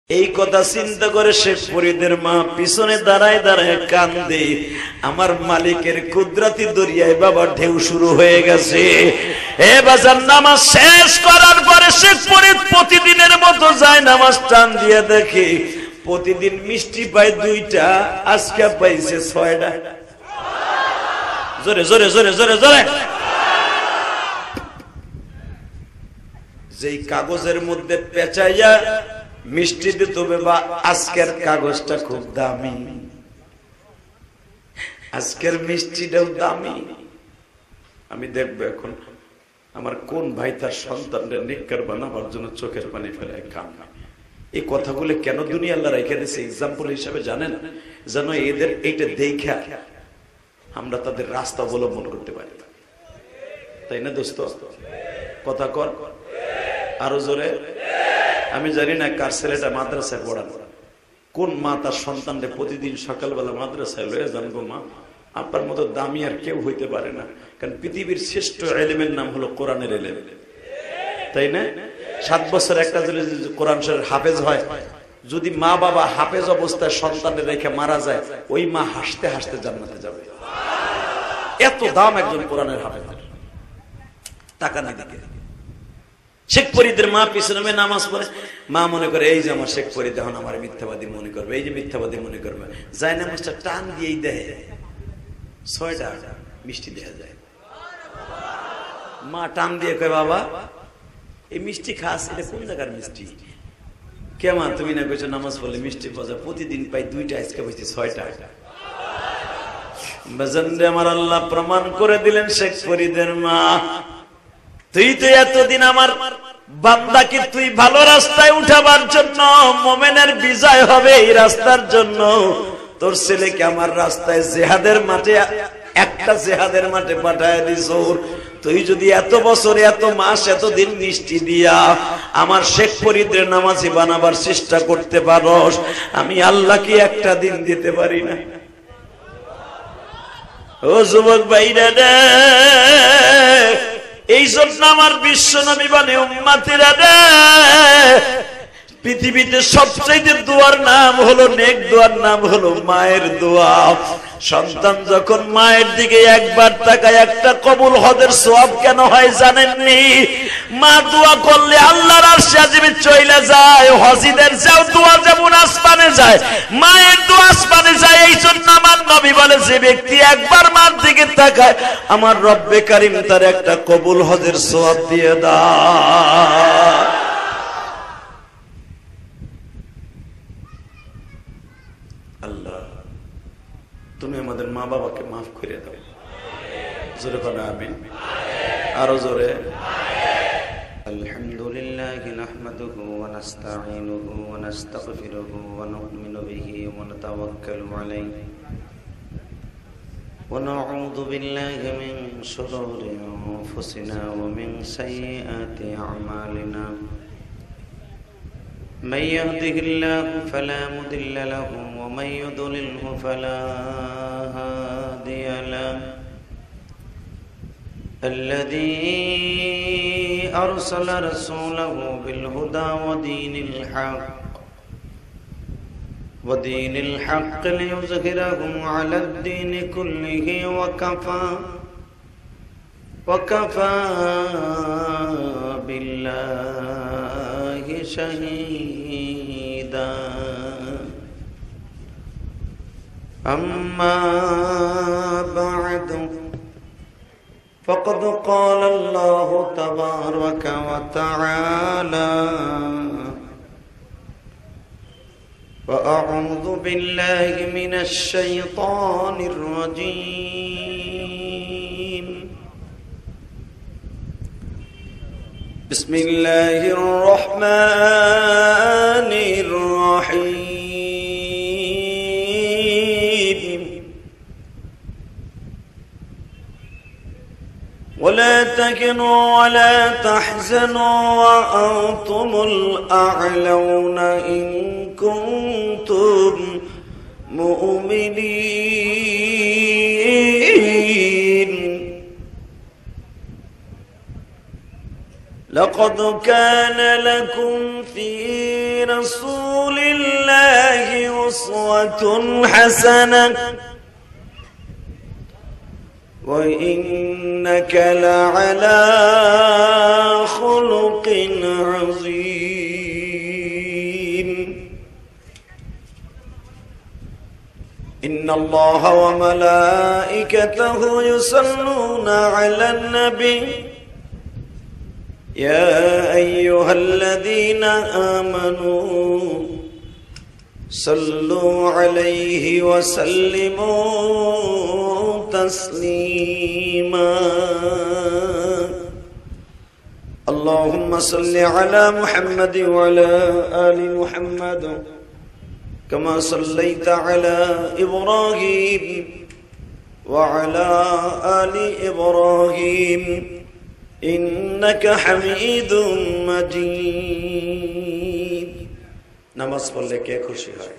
এই কথা চিন্তা করে শেখ ফরিদের মা পিছনে দাঁড়ায় দাঁড়ায় কান্দে। আমার মালিকের কুদরতি দরিয়ায় বাবা ঢেউ শুরু হয়ে গেছে। এ বাজার নামাজ শেষ করার পরে শেখ ফরিদ প্রতিদিনের মতো যায় নামাজ টান দিয়ে দেখে প্রতিদিন মিষ্টি পায় 2টা, আজকে পাইছে 6টা। জোরে জোরে জোরে জোরে জোরে। যেই কাগজের মধ্যে পেঁচাইয়া মিষ্টি দিতে হবে, বা আজকের কাগজটা খুব দামি, আজকের মিষ্টিটাও দামি। আমি দেখবো এখন আমার কোন ভাই তার সন্তানদের নেককার বানাবার জন্য চোখের পানি ফেলে কান্না। এই কথাগুলো কেন দুনিয়া আল্লাহ রেখে দিয়েছে এক্সাম্পল হিসাবে, জানেন? যেন এদের এইটা দেখা আমরা তাদের রাস্তা অবলম্বন করতে পারি, তাই না দোস্ত? কথা কর আরো জোরে। আমি জানি না কার ছেলেটা মাদ্রাসায় পড়ান, কোন মা তার সন্তানদের প্রতিদিন সকালবেলা মাদ্রাসায় লয়ে জানবো মা আপনার মতো দামি আর কেউ হইতে পারে না, কারণ পৃথিবীর শ্রেষ্ঠ এলিমের নাম হলো কোরআনের এলেম, তাই না? 7 বছর একটা যদি কোরআন শরীফের হাফেজ হয়, যদি মা বাবা হাফেজ অবস্থায় সন্তানের রেখে মারা যায়, ওই মা হাসতে হাসতে জান্নাতে যাবে। এত দাম একজন কোরআনের হাফেজের। টাকা না দিকে শেখ ফরিদের মা পিছনে নামাজ পড়ে, মা মনে করে এই যে আমার শেখ ফরিদ এখন আমার মিথ্যাবাদী মনে করবে, এই যে মিথ্যাবাদী মনে করবে, যায় নামাজটা টান দিয়েই দেয় 6টা মিষ্টি দেয়া যায়। মা টান দিয়ে কয় বাবা এই মিষ্টি খাস, এটা কোন জায়গার মিষ্টি? কেমন তুমি না কইছো নামাজ পড়লে মিষ্টি পাওয়া, প্রতিদিন পাই 2টা, আজকে পাইছি 6টা। বাজানরে আমার আল্লাহ প্রমাণ করে দিলেন শেখ ফরিদের মা, তুই তো এতদিন আমার বান্দাকে তুই ভালো রাস্তায় উঠাবার জন্য, মোমেনের বিজয় হবে এই রাস্তার জন্য তোর ছেলেকে আমার রাস্তায় জেহাদের মাঠে, একটা জেহাদের মাঠে পাঠায় দিস। তুই যদি এত বছর এত মাস এতদিন মিষ্টি দিয়া আমার শেখ ফরিদের নামাজি বানাবার চেষ্টা করতে পারস, আমি আল্লাহকে একটা দিন দিতে পারি না? ও যুবক ভাইরা রে, এই জন্য আমার বিশ্ব নবী বলে উম্মতিরা রে, পৃথিবীতে সবচেয়ে দোয়ার নাম হলো নেক দোয়ার নাম হলো মায়ের দোয়া। সন্তান যখন মায়ের দিকে একবার তাকায়, একটা কবুল হজের সওয়াব কেন হয় জানেননি? মা দোয়া করলে আল্লাহর আরশে আজিমে চলে যায়। হজিদের যাও দোয়া যেমন আসমানে যায়, মায়ের দোয়া আসমানে যায়। এই জন্য আমার নবী বলে যে ব্যক্তি একবার মার দিকে তাকায়, আমার রব্বে কারীম তার একটা কবুল হজের সওয়াব দিয়ে দেয়। আল্লাহ তুমি আমাদের মা বাবাকে মাফ করে দাও। জোরে বলো আমিন, আরো জোরে। আলহামদুলিল্লাহি নাহমাদুহু ওয়া নাস্তাঈনুহু ওয়া নাস্তাগফিরুহু ওয়া নু'মিনু বিহি ওয়া নাতাওয়াক্কালু আলাইহি ওয়া নাউযু বিল্লাহি মিন শুরুরি আনফুসিনা ওয়া মিন সাইয়্যাতি আ'মালিনা। من يهده الله فلا مضل له ومن يضلله فلا هادي له. الذي أرسل رسوله بالهدى ودين الحق ليظهره على الدين كله وكفى بالله شهيدا. أما بعد فقد قال الله تبارك وتعالى: وأعوذ بالله من الشيطان الرجيم. بسم الله الرحمن الرحيم. ولا تهنوا ولا تحزنوا وأنتم الأعلون إن كنتم مؤمنين. لقد كان لكم في برسول الله أسوة حسنة وإنك لعلى خلق عظيم إن الله وملائكته يصلون على النبي يا أيها الذين آمنوا صلوا عليه وسلموا تسليما اللهم صل على محمد وعلى آل محمد كما صليت على إبراهيم وعلى آل إبراهيم إنك حميد مجيد নামাজ পড়লে কে খুশি হয়?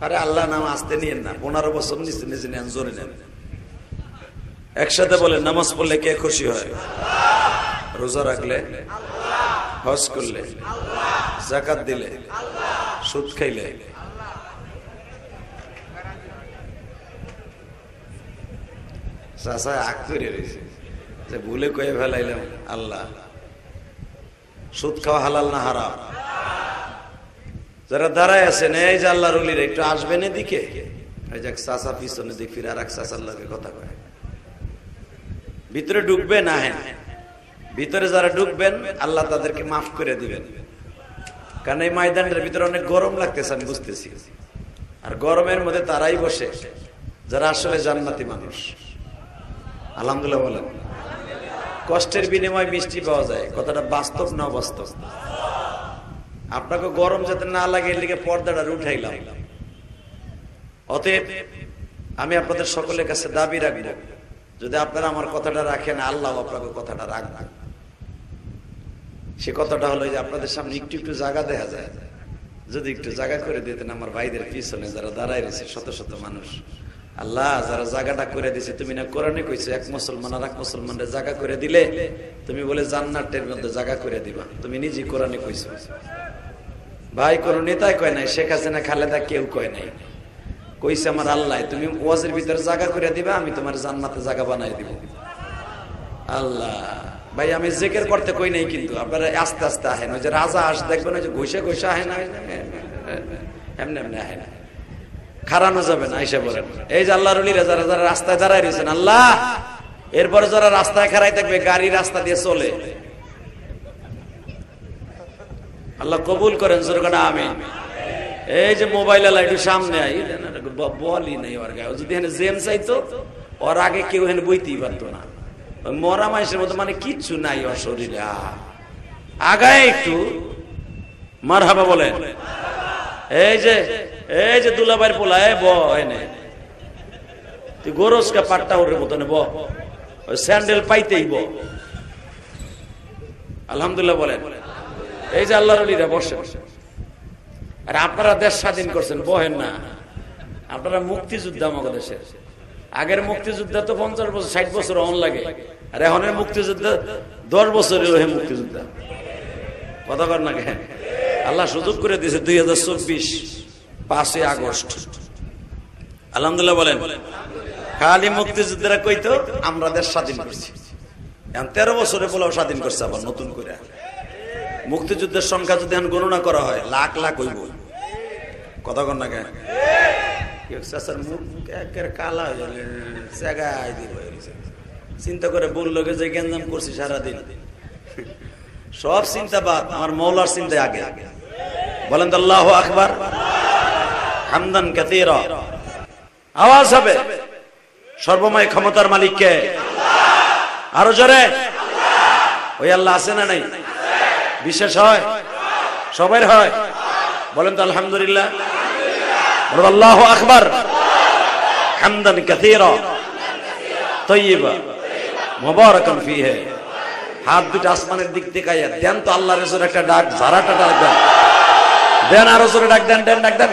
আরে আল্লাহ নাম আসতে নিয়েন না, 15 বছর নিচে নিজে নেন, জোরে নেন, একসাথে বলেন নামাজ পড়লে কে খুশি হয়? রোজা রাখলে, হজ করলে, যাকাত দিলে, সুদ খাইলে, চাচা আগ করে রয়েছে যে ভুলে কয়ে ফেলাইলাম আল্লাহ। সুদ খাওয়া হালাল না হারাম? যারা দাঁড়ায় আছেন এই যে আল্লাহর ওলিরা একটু আসবেন এদিকে, এই যে চাচা পিছনে দিক ফিরে আর এক চাচার লাগে কথা কয়, ভিতরে ঢুকবেন, আহেন ভিতরে যারা ঢুকবেন আল্লাহ তাদেরকে মাফ করে দিবেন। কারণ এই ময়দানের ভিতরে অনেক গরম লাগতেছে আমি বুঝতেছি, আর গরমের মধ্যে তারাই বসে যারা আসলে জান্নাতি মানুষ। আলহামদুলিল্লাহ বলেন। কষ্টের বিনিময়ে মিষ্টি পাওয়া যায়, কথাটা বাস্তব না অবাস্তব? আপনাকে গরম যাতে না লাগে এর লিগে পর্দাটা উঠাইলাম। অতএব আমি আপনাদের সকলের কাছে দাবি রাখব, যদি আপনারা আমার কথাটা রাখেন আল্লাহ আপনাকে কথাটা রাখবেন। সে কথাটা হলো যে আপনাদের সামনে একটু একটু জায়গা দেখা যায়, যদি একটু জায়গা করে দিতেন আমার ভাইদের পিছনে যারা দাঁড়ায় রয়েছে শত শত মানুষ। আল্লাহ যারা জায়গাটা করে দিছে, তুমি না কোরআনে কইছো এক মুসলমান আর এক মুসলমানের জায়গা করে দিলে তুমি বলে জান্নাতের মধ্যে জায়গা করে দিবা, তুমি নিজে কোরআনে কইছো। ভাই কোন নেতাই কয় নাই, শেখ হাসিনা খালেদা কেউ কয় নাই, কইছে আমার আল্লাহ তুমি ওয়াজের ভিতরে জায়গা করে দিবা, আমি তোমার জান্নাতে জায়গা বানাই দিব। আল্লাহ ভাই আমি জিকির করতে কই নাই, কিন্তু আপনারা আস্তে আস্তে আহেন। ওই যে রাজা আস দেখবেন ওই যে ঘষে ঘষে আহে না, এমনি এমনি আহে না, খারানো যাবে না, এসে বলেন এই যে আল্লাহর ওলিরা যারা যারা রাস্তায় দাঁড়ায় রয়েছেন আল্লাহ, এরপরে যারা রাস্তায় খাড়াই থাকবে গাড়ি রাস্তা দিয়ে চলে, আল্লাহ কবুল করেন সরকার আমিন। এই যে মোবাইল আলা একটু সামনে আই বলি নাই ওর গায়ে, যদি এখানে জেম চাইতো ওর আগে কেউ এখানে বইতেই পারতো না, মরা মাইসের মতো মানে কিচ্ছু নাই ওর শরীরে। আগায় একটু মারহাবা বলেন। এই যে দুলাভাইয়ের পোলা ব এনে তুই গোরসকা পাট্টা ওর মতনে ব, ওই স্যান্ডেল পাইতেই ব। আলহামদুলিল্লাহ বলেন। এই যে আল্লাহর ওলিরা বসে, আর আপনারা দেশ স্বাধীন করছেন, বহেন না। আপনারা মুক্তিযুদ্ধ আমাদের দেশে, আগের মুক্তিযুদ্ধ তো 50 বছর 60 বছর অন লাগে, আর এখনের মুক্তিযুদ্ধ 10 বছরের ওহে মুক্তিযুদ্ধ। কথা কর না কেন? আল্লাহ সুযোগ করে দিয়েছে 2024 5 আগস্ট। আলহামদুলিল্লাহ বলেন। খালি মুক্তিযুদ্ধরা কইতো আমরা দেশ স্বাধীন করছি, 13 বছরে পোলাও স্বাধীন করছে আবার নতুন করে। মুক্তিযুদ্ধের সংখ্যা যদি এখন গণনা করা হয় লাখ লাখ হইব। কথা কর না কেন? কালা চিন্তা করে বললো যে গেঞ্জাম করছি সারাদিন, সব চিন্তা বাদ, আমার মৌলার চিন্তা আগে। বলেন তো আল্লাহু আকবার, হামদান কাসীরা। আওয়াজ হবে সর্বময় ক্ষমতার মালিক কে? আরো জোরে। ওই আল্লাহ আছে না নাই? বিশেষ হয়, সবার হয়। বলেন তো আলহামদুলিল্লাহ, আল্লাহু আকবার, হামদান কাসীরা তাইয়্যিবা মুবারাকান ফীহি। হাত দুটো আসমানের দিক থেকে দেন তো আল্লাহর রাসূল একটা ডাক, ঝাড়াটা ডাক দেন, দেন আরো জোরে ডাক দেন, দেন ডাক দেন,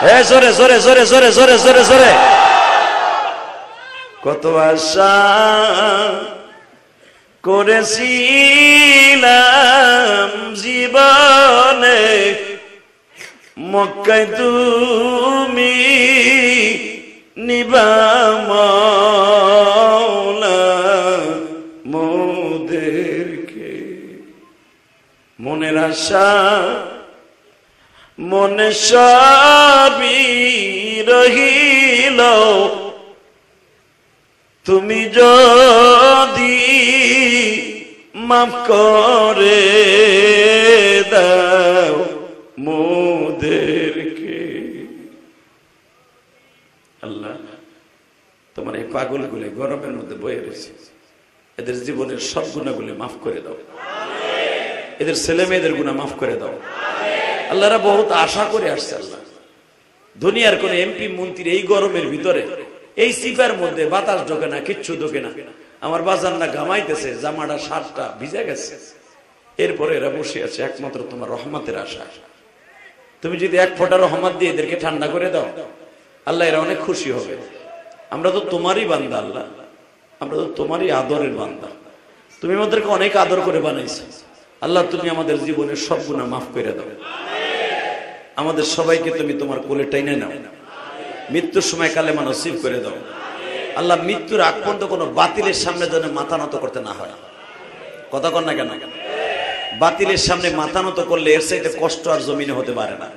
হে জোরে জোরে জোরে জোরে জোরে জোরে জোরে। কত আশা করেছিলাম জীবনে মক্কায় তুমি নিবা মাওলা মোদেরকে। মনের আশা মনে সবই রহিল, তুমি যদি মাফ করে দাও মোদেরকে। আল্লাহ, তোমার এই পাগলগুলো গরমের মধ্যে বয়ে রয়েছে, এদের জীবনের সব গুণাগুলো মাফ করে দাও, এদের ছেলে মেয়েদের গুণা মাফ করে দাও। আল্লাহরা বহুত আশা করে আসছে। আল্লাহ, দুনিয়ার কোন এমপি মন্ত্রী এই গরমের ভিতরে এই সিফার মধ্যে বাতাস ঢোকে না, কিচ্ছু ঢোকে না, আমার বাজানরা ঘামাইতেছে, জামাটা শার্টটা ভিজে গেছে, এরপরে এরা বসে আছে একমাত্র তোমার রহমতের আশা। তুমি যদি এক ফোঁটা রহমত দিয়ে এদেরকে ঠান্ডা করে দাও, আল্লাহ এরা অনেক খুশি হবে। আমরা তো তোমারই বান্দা আল্লাহ, আমরা তো তোমারই আদরের বান্দা, তুমি আমাদেরকে অনেক আদর করে বানাইছো। আল্লাহ, তুমি আমাদের জীবনের সব গুনাহ মাফ করে দাও, আমাদের সবাইকে তুমি তোমার কোলে টেনে নাও, মৃত্যুর সময় কালেমা নসিব করে দাও। আল্লাহ, মৃত্যুর আগ পর্যন্ত কোনো বাতিলের সামনে যেন মাথা নত করতে না হয়। কথা কন না কেন? বাতিলের সামনে মাথা নত করলে এর চাইতে কষ্ট আর জমিনে হতে পারে না।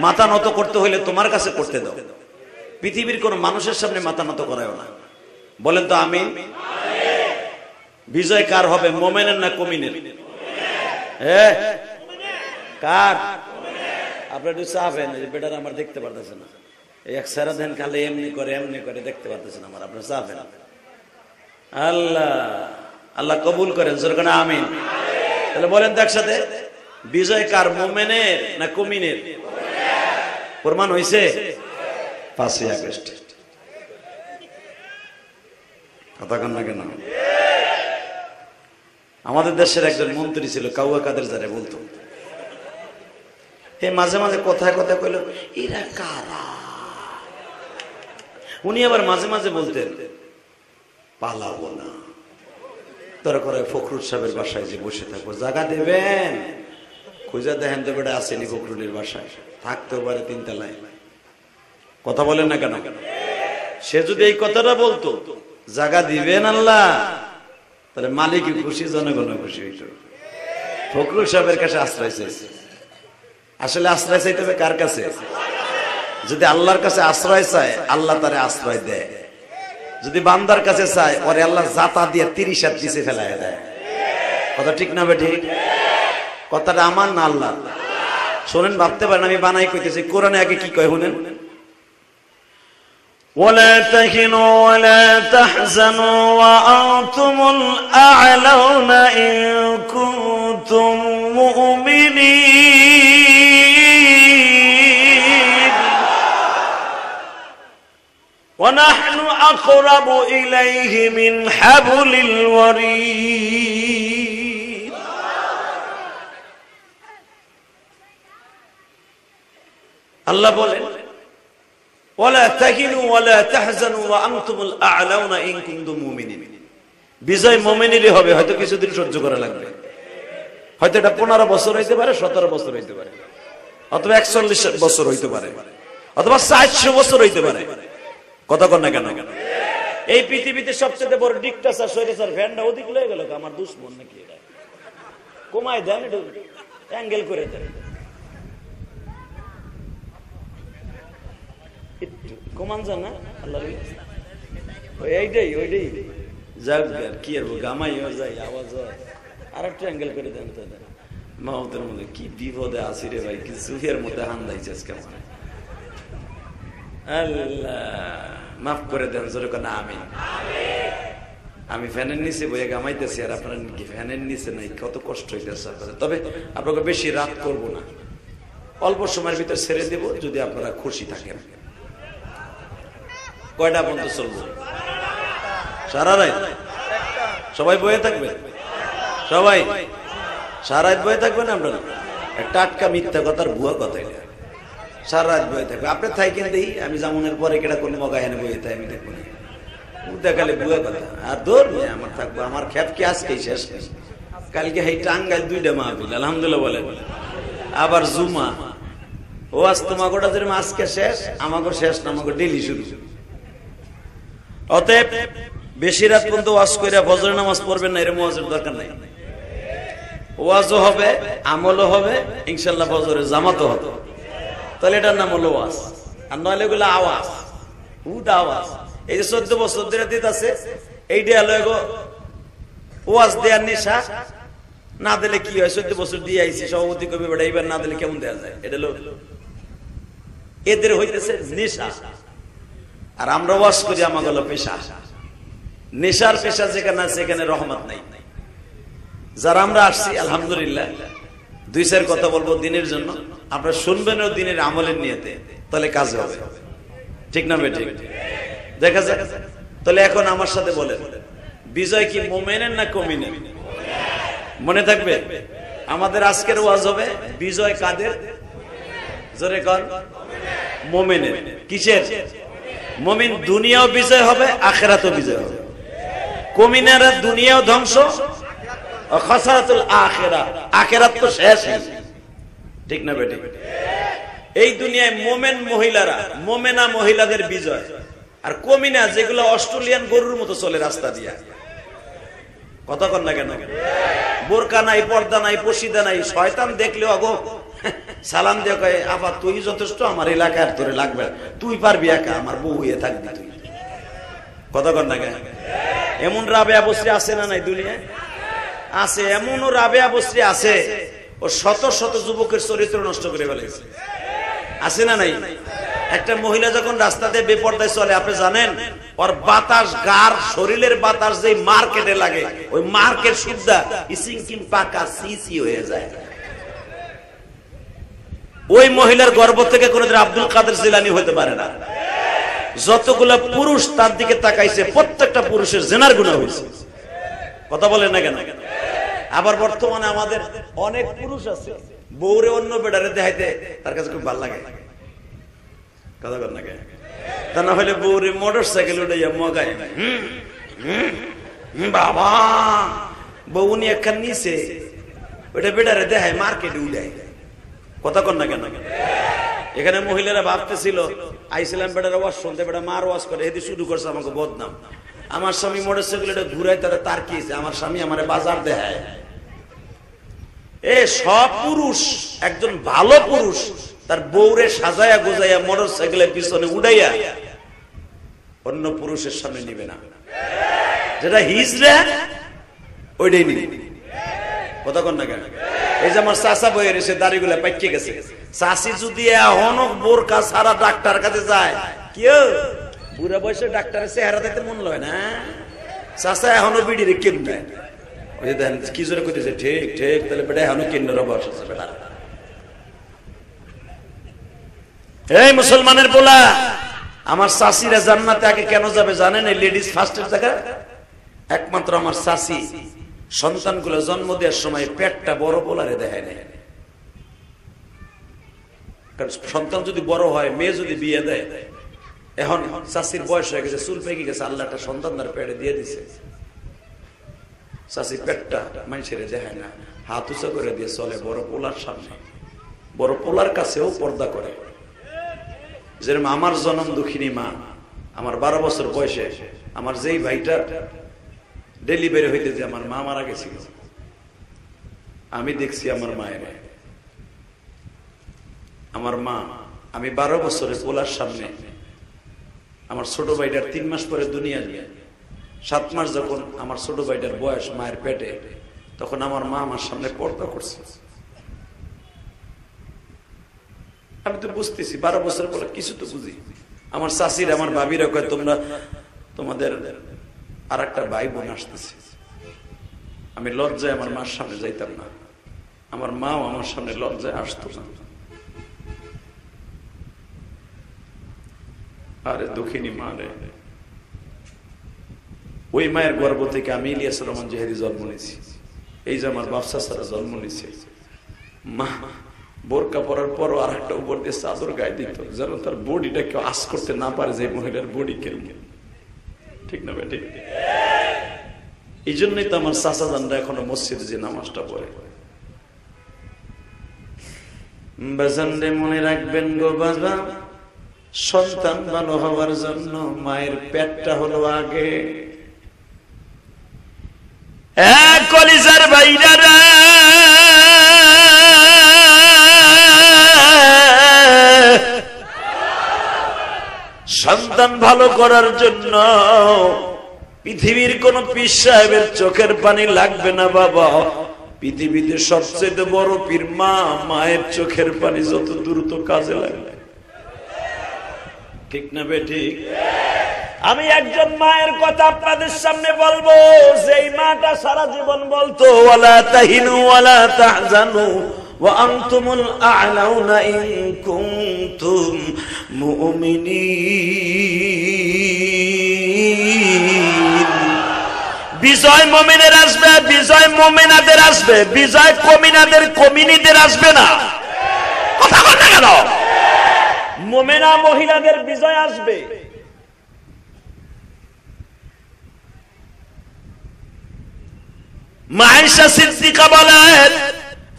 মাথা নত করতে হইলে তোমার কাছে করতে দাও, পৃথিবীর কোন মানুষের সামনে মাথা নত করায়ও না। বলেন তো আমিন। বিজয় কার হবে, মোমেনের না কমিনের? কার? আপনার একটু চাপেন, বেটার আমার দেখতে পারতেছে না, এক সারা দিন খালে এমনি করে দেখতে পারতেছেন আমার, আপনার চাপেন। আল্লাহ আল্লাহ কবুল করেন, সরকার আমিন। তাহলে বলেন তো একসাথে, বিজয় কার, মোমেনের না কমিনের? প্রমাণ হয়েছে 5ই আগস্ট। কথা কন না কেন? আমাদের দেশের একজন মন্ত্রী ছিল, কাউয়া কাদের যারে বলতো, মাঝে মাঝে কথায় কথায় কইল এরা কারা। উনি আবার মাঝে মাঝে বলতেন পালাবো না। তোরা করে ফখরুল সাহেবের বাসায় যে বসে থাকবো, জায়গা দেবেন? খুঁজে দেখেন তো বেটা আসেনি ফখরুলের বাসায়, থাকতেও পারে 3 তলায়। কথা বলেন না কেন? সে যদি এই কথাটা বলতো, জায়গা দিবেন আল্লাহ, তাহলে মালিক খুশি, জনগণ খুশি হইত। ফখরুল সাহেবের কাছে আশ্রয় চাইছে। আসলে আশ্রয় চাইতে হবে কার কাছে? যদি আল্লাহর কাছে আশ্রয় চায়, আল্লাহ তারে আশ্রয় দেয়। যদি বান্দার কাছে চায়, ওরে আল্লাহ জাতা দিয়ে 30 হাত নিচে ফেলায় দেয়। কথা ঠিক না বে ঠিক? কথাটা আমার না আল্লাহ। শোনেন, ভাবতে পারেন আমি বানাই কইতেছি, কোরআনে আগে কি কয় শুনেন, ولا تهنوا ولا تحزنوا وأنتم الأعلون إن كنتم مؤمنين ونحن أقرب إليه من حبل الوريد. الله বলেন ওয়ালা তাহিনু ওয়ালা তাহজানু ওয়া আনতুমুল আ'লাউনা ইন কুনতুম মুমিনিন। বিজয় মুমিনেরই হবে, হয়তো কিছুদিন সহ্য করা লাগবে, হয়তো এটা 15 বছর হইতে পারে, 17 বছর হইতে পারে, অথবা 41 বছর হইতে পারে, অথবা 400 বছর হইতে পারে। কথা কন না কেন? এই পৃথিবীতে সবচেয়ে বড় ডিক্টেটর সৈরাচার ফ্যানটা ওদিক লয়ে গেল, আমার দুশমন নাকি এটা, কমায় দেন, একটু অ্যাঙ্গেল করে দেন, কমান যান না আল্লাহ। এইটাই ওইটাই যাক, কি আর গামাইও যায়, আওয়াজ হয়, আর একটু অ্যাঙ্গেল করে দেন তো। মাহতের মধ্যে কি বিপদে আছি রে ভাই, কি চুহের মধ্যে হান্দাইছে আজকে। আল্লাহ মাফ করে দেন, জোরে কেন আমি। আমি ফ্যানের নিচে বইয়ে গামাইতেছি, আর আপনারা ফ্যানের নিচে নাই, কত কষ্ট হইতেছে আপনাদের। তবে আপনাকে বেশি রাত করব না, অল্প সময়ের ভিতরে ছেড়ে দেব, যদি আপনারা খুশি থাকেন। কয়টা পর্যন্ত চলবো? সারা রাত সবাই বয়ে থাকবেন? সবাই সারা রাত বয়ে থাকবেন? আপনারা টাটকা মিথ্যা কথার ভুয়া কথা, এটা সারা রাত বয়ে থাকবে। আপনি থাকেন দেই, আমি জামুনের পরে কেটা কোন মগা এনে বয়ে থাই, আমি দেখবো না। দেখালে বুয়া কথা আর দৌড় নিয়ে আমার থাকবো আমার খেপ কি আজকেই শেষ কালকে এই টাঙ্গাইল 2টা মাহফিল আলহামদুলিল্লাহ বলে আবার জুমা ও আজ তোমাকে যেরকম আজকে শেষ আমাকে শেষ না আমাকে ডেলি শুরু। অতএব বেশি রাত পর্যন্ত ওয়াজ করে ফজরের নামাজ পড়বেন না, এরকম ওয়াজের দরকার নাই। ওয়াজও হবে, আমলও হবে, ইনশাল্লাহ ফজরের জামাতও হবে। তাহলে এটার নাম হলো ওয়াজ। আর নইলে এগুলো আওয়াজ, উডা আওয়াজ। এই যে 14 বছর ধরে দিতে আছে, এইটা হলো এগো ওয়াজ দেওয়ার নেশা। না দিলে কি হয়? 14 বছর দিয়ে আইছি, সভাপতি কবি বেড়া, এইবার না দিলে কেমন দেওয়া যায়? এটা হলো এদের হইতেছে নেশা। আর আমরা ওয়াজ করি আমাকে হলো পেশা। নেশার পেশা যেখানে আছে সেখানে রহমত নাই। যারা আমরা আসছি আলহামদুলিল্লাহ 2-4 কথা বলবো দিনের জন্য, আপনারা শুনবেন ও দিনের আমলের নিয়েতে, তাহলে কাজ হবে। ঠিক না বেঠিক? দেখা যাক। তাহলে এখন আমার সাথে বলেন, বিজয় কি মুমিনের না কমিনের? মনে থাকবে আমাদের আজকের ওয়াজ হবে বিজয় কাদের? জোরে কর। মুমিনের। কিসের? মুমিন দুনিয়াও বিজয় হবে, আখিরাতও বিজয় হবে। কমিনেরা দুনিয়াও ধ্বংস, খাসারাতুল আখিরাহ, আখিরাত তো শেষ। ঠিক না বেঠিক? এই দুনিয়ায় মোমেন মহিলারা, মোমেনা মহিলাদের বিজয়। আর কমিনা যেগুলো অস্ট্রেলিয়ান গরুর মতো চলে রাস্তা দিয়া, কথা কন না কেন? বোরকা নাই, পর্দা নাই, পশিদা নাই, শয়তান দেখলেও আগো সালাম দিয়ে কয়, আবার তুই যথেষ্ট, আমার এলাকার তোরে লাগবে, তুই পারবি একা, আমার বউ হয়ে থাকবি তুই। কথা কন না কেন? এমন রাবেয়া বসরি আছে না নাই দুনিয়ায়? আছে। এমনও রাবেয়া বসরি আছে, ও শত শত যুবকের চরিত্র নষ্ট করে ফেলেছে। আছে না নাই? একটা মহিলা যখন রাস্তাতে বেপরদায় চলে, আপনি জানেন ওর বাতাস, গার শরীরের বাতাস যে মার্কেটে লাগে, ওই মার্কেট সুদ্ধা ইসিংকিন পাকা সিসি হয়ে যায়। ওই মহিলার গর্ভ থেকে কোনদিন আব্দুল কাদের জিলানী হতে পারে না। যতগুলো পুরুষ তার দিকে তাকাইছে, প্রত্যেকটা পুরুষের জেনার গুনাহ হয়েছে। কথা বলেন না কেন? আবার বর্তমানে আমাদের অনেক পুরুষ আছে, বউরে অন্য বেডারে দেখাইতে তার কাছে খুব ভালো লাগে। কথা বলেন না কেন? তা না হলে বউরে মোটর সাইকেল উঠাইয়া মগায়, বাবা বউ নিয়ে একখান নিচে ওইটা বেডারে দেখায়, মার্কেটে উঠায়। কথা কন না কেন? এখানে মহিলারা ভাবতেছিল আইছিলাম বেটার ওয়াজ শুনতে, বেটা মার ওয়াজ করে, এদি শুরু করছে আমাকে বদনাম। আমার স্বামী মোটর সাইকেল এটা ঘুরাই, তার কি হয়েছে? আমার স্বামী আমার বাজার দেখায়। এ সব পুরুষ, একজন ভালো পুরুষ তার বউরে সাজায়া গোজাইয়া মোটর সাইকেলের পিছনে উড়াইয়া অন্য পুরুষের সামনে নিবে না। যেটা হিজড়া ওইটাই নিবে। কথা কন না কেন? এই যে আমার চাচা বইয়ে রয়েছে, দাড়িগুলা পাইকে গেছে, চাষি যদি এখনো বোরকা সারা ডাক্তার কাছে যায়, কেউ বুড়া বয়সে ডাক্তারের চেহারা দেখতে মন লয় না। চাচা এখনো বিড়ি রে কেন নেয়, ওই যে দেখেন কি জোরে করতেছে, ঠিক ঠিক, তাহলে বেটা এখনো কেন্দ্র বয়স আছে বেটা। এই মুসলমানের বলা, আমার চাষিরা জান্নাতে আগে কেন যাবে জানেন? এই লেডিস ফার্স্টের জায়গা একমাত্র আমার চাষি সন্তানগুলো জন্ম দেওয়ার সময় পেটটা বড় বলারে দেখায় নেয়। কারণ সন্তান যদি বড় হয়, মেয়ে যদি বিয়ে দেয়, এখন চাষির বয়স হয়ে গেছে, চুল পেকে গেছে, আল্লাহ একটা সন্তান তার পেটে দিয়ে দিছে, চাষি পেটটা মানুষের দেখায় না, হাত উঁচা করে দিয়ে চলে বড় পোলার সামনে, বড় পোলার কাছেও পর্দা করে। যেরকম আমার জনম দুঃখিনী মা, আমার 12 বছর বয়সে আমার যেই ভাইটা ডেলিভারি হইতে যে আমার মা মারা গেছিল, আমি দেখছি আমার মায়ের, আমার মা, আমি 12 বছরের পোলার সামনে, আমার ছোট ভাইটার 3 মাস পরে দুনিয়া নিয়ে, 7 মাস যখন আমার ছোট ভাইটার বয়স মায়ের পেটে, তখন আমার মা আমার সামনে পর্দা করছে। আমি তো বুঝতেছি 12 বছর পরে কিছু তো বুঝি। আমার চাষির, আমার ভাবিরা কয়, তোমরা তোমাদের আর একটা ভাই বোন আসতেছে। আমি লজ্জায় আমার মার সামনে যাইতাম না, আমার মাও আমার সামনে লজ্জায় আসতো না। আরে দুঃখিনী মা রে, ওই মায়ের গর্ভ থেকে আমি ইলিয়াস রহমান জেহেদি জন্ম নিয়েছি। এই যে আমার বাপসা সারা জন্ম নিয়েছে, মা বোরকা পরার পরও আর একটা উপর দিয়ে চাদর গায়ে দিত, যেন তার বডিটা কেউ আস করতে না পারে যে মহিলার বডি কেমন। ঠিক না বেটি? এই জন্যই তো আমার চাচা জানরা এখনো মসজিদে যে নামাজটা পড়ে। বাজানরে মনে রাখবেন গো বাবা, সন্তান ভালো হওয়ার জন্য মায়ের পেটটা হলো আগে। এক কলিজার বাইরারা, সন্তান ভালো করার জন্য পৃথিবীর কোন পীর সাহেবের চোখের পানি লাগবে না বাবা। পৃথিবীতে সবচেয়ে বড় পীর মা, মায়ের চোখের পানি যত দ্রুত কাজে লাগবে। ঠিক না বেটি? আমি একজন মায়ের কথা আপনাদের সামনে বলবো, যেই মাটা সারা জীবন বলতো ওয়ালা তাহিনু ওয়ালা তাহজানু ওয়া আনতুমুল আ'লাউনা ইন কুনতুম মুমিনিন। বিজয় মুমিনের আসবে, বিজয় মুমিনাদের আসবে, বিজয় কমিনাদের কমিনীদের আসবে না। কথা বল না কেন? মুমিনা মহিলাদের বিজয় আসবে। মা আয়েশা সিদ্দিকা বলেন,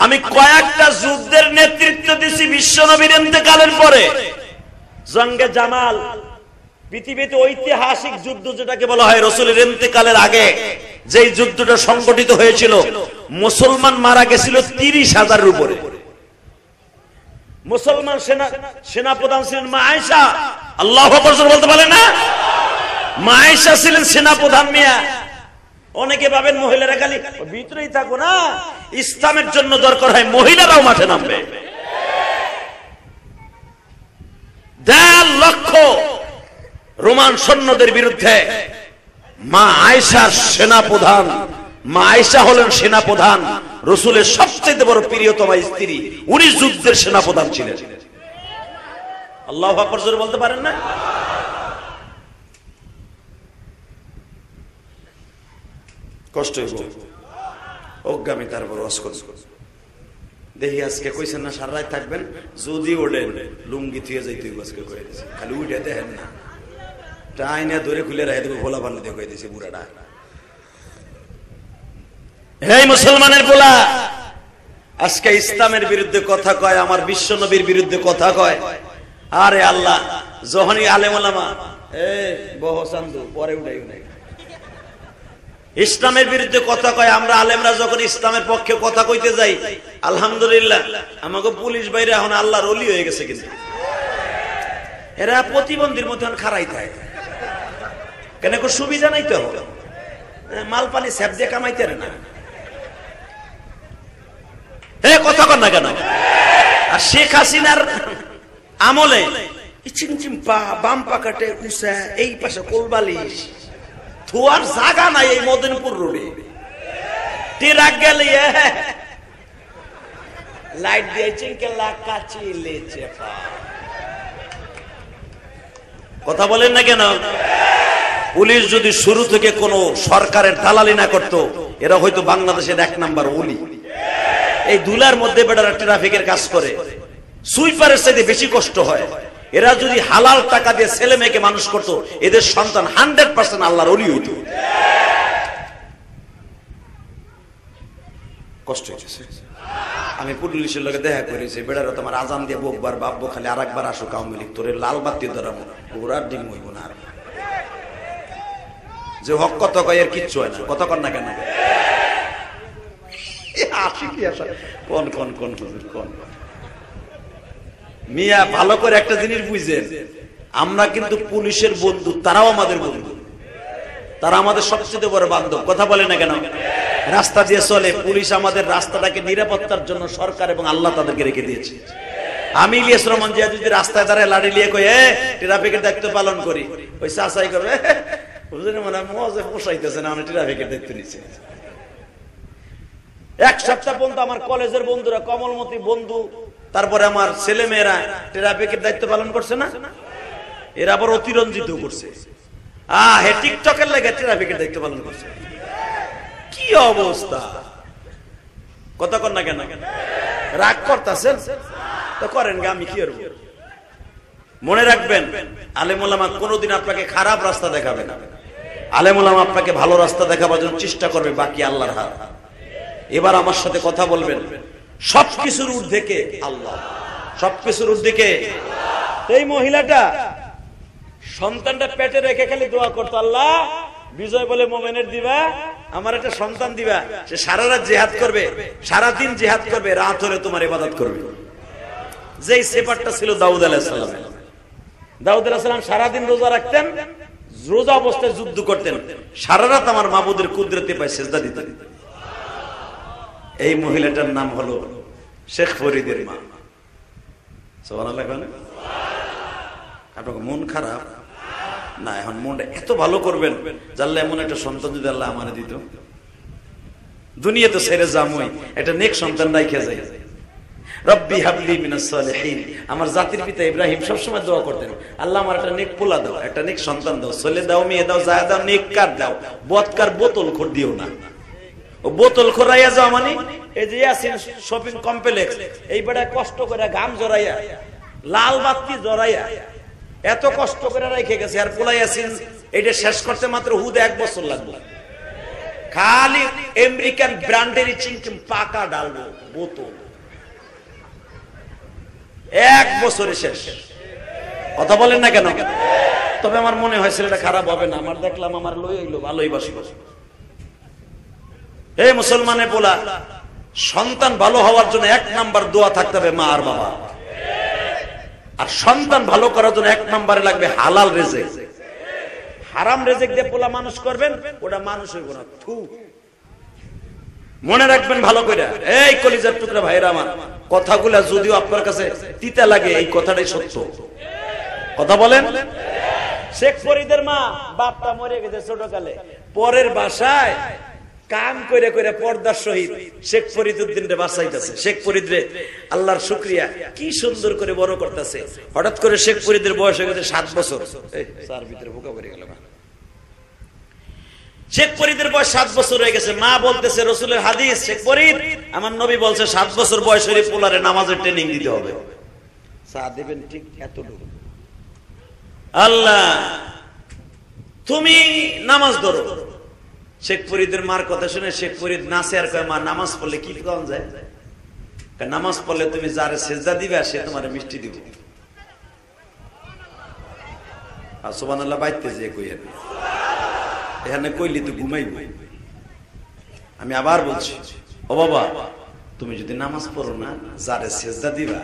আমি কয়েকটা যুদ্ধের নেতৃত্ব দিয়েছি বিশ্বনবীর ইন্তেকালের পরে। জঙ্গে জামাল, পৃথিবীতে ঐতিহাসিক যুদ্ধ যেটাকে বলা হয় রাসূলের ইন্তেকালের আগে যেই যুদ্ধটা সংগঠিত হয়েছিল, মুসলমান মারা গেছিল 30,000-এর উপরে। মুসলমান সেনাপ্রধান ছিলেন মা আয়েশা। আল্লাহু আকবার বলতে পারেন না? মা আয়েশা ছিলেন সেনাপ্রধান। মিয়া অনেকে ভাবেন মহিলারা খালি ভিতরেই থাকো না, ইসলামের জন্য দরকার হয় মহিলারাও মাঠে নামবে। 1.5 লক্ষ রোমান সৈন্যদের বিরুদ্ধে মা আয়েশার সেনাপ্রধান, মা আয়েশা হলেন সেনাপ্রধান, রাসূলের সবচেয়ে বড় প্রিয়তমা স্ত্রী, উনি যুদ্ধের সেনাপ্রধান ছিলেন। আল্লাহু আকবার জোরে বলতে পারেন না? কষ্ট হইব অজ্ঞামী, তারপর দেখি আজকে কইছেন না সারা রাত থাকবেন, যদি ওঠেন লুঙ্গি থুয়ে যাইতে আজকে কয়ে দিছে, খালি উঠে দেখেন না, টাইনা ধরে খুলে রাখে দেবো, ভোলা পানি দিয়ে কয়ে দিছে বুড়াটা। হে মুসলমানের পোলা, আজকে ইসলামের বিরুদ্ধে কথা কয়, আমার বিশ্ব নবীর বিরুদ্ধে কথা কয়। আরে আল্লাহ, যখনই আলেম ওলামা বহসান্দু পরে উঠাই নাই, ইসলামের বিরুদ্ধে কথা কয়, আমরা আলেমরা যখন ইসলামের পক্ষে কথা কইতে যাই, আলহামদুলিল্লাহ আমাকে পুলিশ বাইরে এখন আল্লাহর ওলি হয়ে গেছে, কিন্তু এরা প্রতিবন্ধীর মধ্যে খারাই থাকে কেন? সুবিধা নাই তো, মাল পানি স্যাপ দিয়ে কামাইতে না। কথা কর না কেন? আর শেখ হাসিনার আমলে চিমচিম পা, বাম পাকাটে উষা, এই পাশে কোলবালিশ, থুয়ার জায়গা নাই এই মদনপুর রোডে। টিরাক গেলে লাইট দিয়ে চিংকেলা কাচি লেচে পা। কথা বলেন না কেন? পুলিশ যদি শুরু থেকে কোন সরকারের দালালি না করত, এরা হয়তো বাংলাদেশের 1 নাম্বার ওলি। এই দুলার মধ্যে বেটারা ট্রাফিকের কাজ করে, সুইপারের চাইতে বেশি কষ্ট হয়। এরা যদি হালাল টাকা দিয়ে ছেলে মেয়েকে মানুষ করত, এদের সন্তান 100% আল্লাহর ওলি হইত। কষ্ট হচ্ছে। আমি পুলিশের লোকে দেখা করেছি, বেড়ারা তোমার আজান দিয়ে বোকবার বাপবো, খালি আর একবার আসো আওয়ামী লীগ, তোর লাল বাতি ধরাবো, ওরা ডিম হইব না। যে হক কত কয় এর কিচ্ছু হয় না, কত কর না কেন? কোন কোন কোন কোন মিয়া, ভালো করে একটা জিনিস বুঝেন, আমরা কিন্তু পুলিশের বন্ধু, তারাও আমাদের বন্ধু, তারা আমাদের সবচেয়ে বড় বান্ধব। কথা বলে না কেন? রাস্তা দিয়ে চলে পুলিশ, আমাদের রাস্তাটাকে নিরাপত্তার জন্য সরকার এবং আল্লাহ তাদেরকে রেখে দিয়েছে। আমি ইলিয়াস রহমান জিয়া যদি রাস্তায় দাঁড়ায় লাড়ি লিয়ে কই ট্রাফিকের দায়িত্ব পালন করি, ওই চাচাই করবে বুঝলেন, মানে মজা পোষাইতেছে না, আমি ট্রাফিকের দায়িত্ব নিচ্ছি। 1 সপ্তাহ পর্যন্ত আমার কলেজের বন্ধুরা, কমলমতি বন্ধু, তারপরে আমার ছেলে মেয়েরা ট্রাফিকের দায়িত্ব পালন করছে না, এরা আবার অতিরঞ্জিত করছে। টিকটকের লাগে ট্রাফিকের দায়িত্ব পালন করছে। কি অবস্থা! কতক্ষণ না কেন রাগ করতেছেন তো করেন গা, আমি কি করব? মনে রাখবেন, আলেম ওলামা কোনদিন আপনাকে খারাপ রাস্তা দেখাবে না। আলেম ওলামা আপনাকে ভালো রাস্তা দেখাবার জন্য চেষ্টা করবে, বাকি আল্লাহর হাত। এবার আমার সাথে কথা বলবেন, সবকিছুর ঊর্ধ্বে কে? আল্লাহ। সবকিছুর ঊর্ধ্বে কে? এই মহিলাটা সন্তানটা পেটে রেখে খালি দোয়া করতো, আল্লাহ বিজয় বলে মোমেনের দিবা, আমার একটা সন্তান দিবা। সে সারা রাত জিহাদ করবে, সারাদিন জিহাদ করবে, রাত হলে তোমার ইবাদত করবে। যেই সেপারটা ছিল দাউদ আলাইহিস সালাম। দাউদ আলাইহিস সালাম সারাদিন রোজা রাখতেন, রোজা অবস্থায় যুদ্ধ করতেন, সারা রাত আমার মাবুদের কুদরতে পায় সেজদা দিতেন। এই মহিলাটার নাম হলো শেখ ফরিদের মা। সুবহানাল্লাহ। আপনার মন খারাপ না? এখন মনটা এত ভালো করবেন, জানলে এমন একটা সন্তান যদি আল্লাহ আমারে দিত, দুনিয়া তো ছেড়ে যামই, একটা নেক সন্তান রাইখা যায়। রব্বি হাবলি মিনাস সালিহিন। আমার জাতির পিতা ইব্রাহিম সবসময় দোয়া করতেন, আল্লাহ আমার একটা নেক পোলা দাও, একটা নেক সন্তান দাও, ছেলে দাও, মেয়ে দাও, জায়া দাও, নেককার দাও, বদকার বোতল খোর দিও না। ও বোতল খোরাইয়া যাও মানে এই যে ইয়াসিন শপিং কমপ্লেক্স, এই বেড়া কষ্ট করে ঘাম জড়াইয়া, লাল বাতি জড়াইয়া, এত কষ্ট করে রেখে গেছে, আর পোলা ইয়াসিন এটা শেষ করতে মাত্র হুদে 1 বছর লাগবে। খালি আমেরিকান ব্র্যান্ডের চিংচিম পাকা ডালবো বোতল, 1 বছরে শেষ। কথা বলেন না কেন? তবে আমার মনে হয় ছেলেটা খারাপ হবে না, আমার দেখলাম আমার লই হইলো, ভালোই বাসবো। এই মুসলমানে বলা, সন্তান ভালো হওয়ার জন্য 1 নাম্বার দোয়া থাকতে হবে মা আর বাবা। আর সন্তান ভালো করার জন্য 1 নম্বরে লাগবে হালাল রিজিক। হারাম রিজিক দিয়ে পোলা মানুষ করবেন, ওটা মানুষ হইব না। মনে রাখবেন ভালো করে, এই কলিজার টুকরা ভাইরা আমার, কথাগুলা যদিও আপনার কাছে তিতা লাগে, এই কথাটাই সত্য। কথা বলেন। শেখ ফরিদের মা, বাপটা মরে গেছে ছোটকালে, পরের বাসায় কাম করে করে পর্দার সহিত শেখ ফরিদ উদ্দিন রে বাঁচাইতেছে। শেখ ফরিদ রে আল্লাহর শুকরিয়া কি সুন্দর করে বড় করতেছে। হঠাৎ করে শেখ ফরিদের বয়স হয়ে গেছে 7 বছর। তার ভিতরে বোকা পড়ে গেল। শেখ ফরিদের বয়স 7 বছর হয়ে গেছে। মা বলতেছে, রসুলের হাদিস, শেখ ফরিদ আমার নবী বলছে 7 বছর বয়স হলে পোলারে নামাজের ট্রেনিং দিতে হবে। চা দেবেন ঠিক এতটুকু। আল্লাহ তুমি নামাজ ধরো। শেখ ফরিদের মার কথা শুনে শেখ ফরিদ নাচে আর কয়, মা নামাজ পড়লে কি কম যায়? নামাজ পড়লে তুমি যারে সেজদা দিবে সে তোমার মিষ্টি দিব। আর সুবহানাল্লাহ বাইতে যে কই এখানে কইলি তো ঘুমাইব। আমি আবার বলছি, ও বাবা তুমি যদি নামাজ পড়ো না, যারে সেজদা দিবা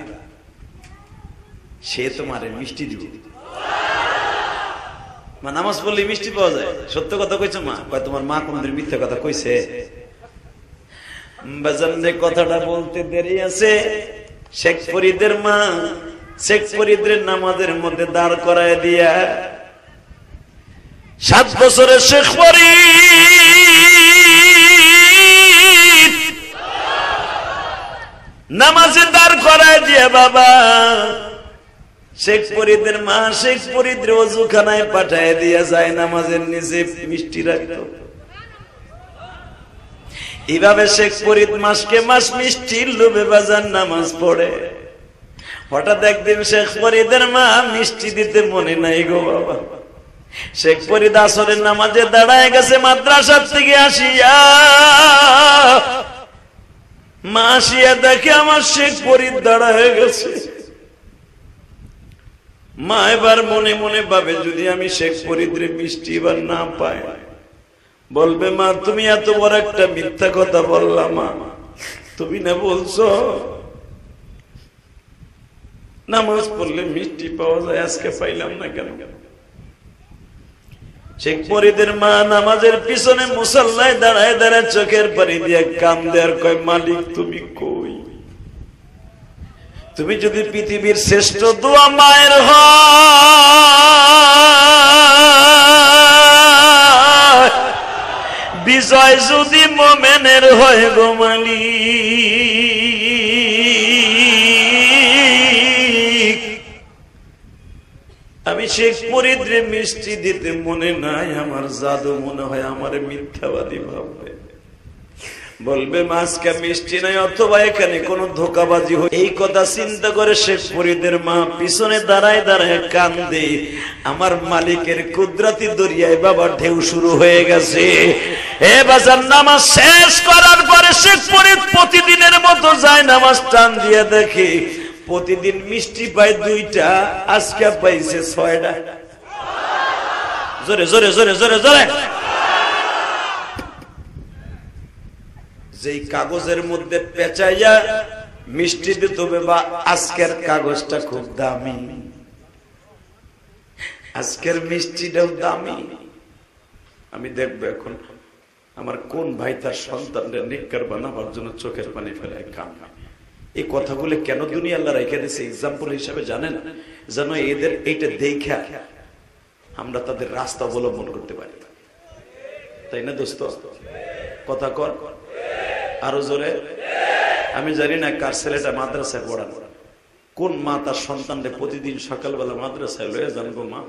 সে তোমার মিষ্টি দিব। মা নামাজ পড়লে মিষ্টি পাওয়া যায়, সত্য কথা কইছো মা? কয় তোমার মা কোনদিন মিথ্যা কথা কইছে? বাজারে কথাটা বলতে দেরি আছে। শেখ ফরিদের মা শেখ ফরিদের নামাজের মধ্যে দাঁড় করায় দিয়া 7 বছরের শেখ ফরিদ নামাজে দাঁড় করায় দিয়া বাবা শেখ ফরিদের মা শেখ ফরিদের ওযুখানায় পাঠায় দিয়া যায় নামাজের নিচে মিষ্টি রাখতো। এইভাবে শেখ ফরিদ মাসকে মাস মিষ্টির লোভে বাজার নামাজ পড়ে। হঠাৎ একদিন শেখ ফরিদের মা মিষ্টি দিতে মনে নাই গো বাবা। শেখ ফরিদ আসরের নামাজে দাঁড়ায় গেছে মাদ্রাসার থেকে আসিয়া। মা আসিয়া দেখে আমার শেখ ফরিদ দাঁড়ায় গেছে। মা এবার মনে মনে ভাবে, যদি আমি শেখ ফরিদরে মিষ্টি এবার না পাই, বলবে মা তুমি এত বড় একটা মিথ্যা কথা বললা। মা তুমি না বলছো নামাজ পড়লে মিষ্টি পাওয়া যায়, আজকে পাইলাম না কেন? শেখ ফরিদের মা নামাজের পিছনে মুসাল্লায় দাঁড়ায় দাঁড়ায় চোখের পানি দিয়ে কাম দেয়ার কয়, মালিক তুমি কই? তুমি যদি পৃথিবীর শ্রেষ্ঠ দোয়া মায়ের হয়, বিজয় যদি মোমেনের হয় গো মালিক, আমি শেখ ফরিদরে মিষ্টি দিতে মনে নাই, আমার জাদু মনে হয় আমার মিথ্যাবাদী ভাববে। বলবে মাছকে মিষ্টি নাই, অথবা এখানে কোনো ধোকাবাজি হয়। এই কথা চিন্তা করে শেখ ফরিদের মা পিছনে দাঁড়ায় দাঁড়ায় কান্দে। আমার মালিকের কুদরতি দরিয়ায় বাবা ঢেউ শুরু হয়ে গেছে। এ বাজার নামাজ শেষ করার পরে শেখ ফরিদ প্রতিদিনের মতো যায় নামাজ টান দিয়ে দেখে প্রতিদিন মিষ্টি পায় 2টা, আজকে পাইছে 6টা। জোরে জোরে জোরে জোরে জোরে। যেই কাগজের মধ্যে পেঁচাইয়া মিষ্টি দিতে হবে, বা আজকের কাগজটা খুব দামি, আজকের মিষ্টিটাও দামি। আমি দেখবো এখন আমার কোন ভাই তার সন্তানদের নিকার বানাবার জন্য চোখের পানি ফেলায় কান্না। এই কথাগুলো কেন দুনিয়া আল্লাহ রেখে দিয়েছে এক্সাম্পল হিসাবে জানেন, যেন এদের এইটা দেখা আমরা তাদের রাস্তা অবলম্বন করতে পারি, তাই না দোস্ত? কথা কর আরো জোরে। আমি জানি না কার ছেলেটা মাদ্রাসায় পড়ানো, কোন মা তার সন্তানদের প্রতিদিন সকালবেলা মাদ্রাসায় লয়ে জানবো মা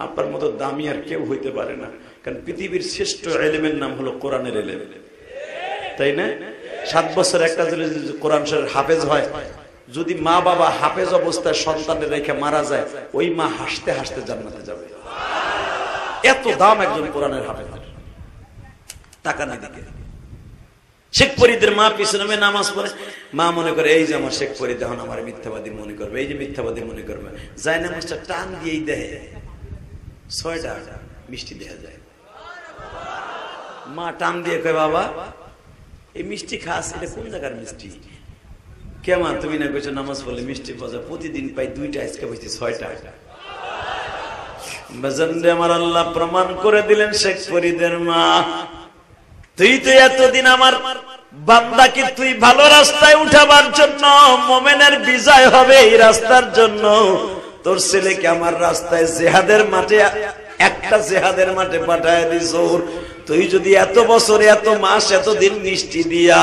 আপনার মতো দামি আর কেউ হইতে পারে না, কারণ পৃথিবীর শ্রেষ্ঠ এলিমের নাম হলো কোরআনের এলেম, তাই না? 7 বছর একটা যদি কোরআন শরীফের হাফেজ হয়, যদি মা বাবা হাফেজ অবস্থায় সন্তানের রেখে মারা যায়, ওই মা হাসতে হাসতে জান্নাতে যাবে। এত দাম একজন কোরআনের হাফেজের। টাকা না দিকে শেখ ফরিদের মা পিছনে নামাজ পড়ে, মা মনে করে এই যে আমার শেখ ফরিদ এখন আমার মিথ্যাবাদী মনে করবে, এই যে মিথ্যাবাদী মনে করবে, যায় নামাজটা টান দিয়েই দেয় 6টা মিষ্টি দেয়া যায়। মা টান দিয়ে কয় বাবা এই মিষ্টি খাস, এটা কোন জায়গার মিষ্টি? কেমন তুমি না কইছো নামাজ পড়লে মিষ্টি পাওয়া, প্রতিদিন পাই 2টা, আজকে পাইছি 6টা। বাজানরে আমার আল্লাহ প্রমাণ করে দিলেন শেখ ফরিদের মা, তুই তো এতদিন আমার বান্দাকে তুই ভালো রাস্তায় উঠাবার জন্য, মুমিনের বিজয় হবে এই রাস্তার জন্য তোর ছেলেকে আমার রাস্তায় জিহাদের মাঠে, একটা জিহাদের মাঠে পাঠায় দিছ। তুই যদি এত বছর এত মাস এতদিন মিষ্টি দিয়া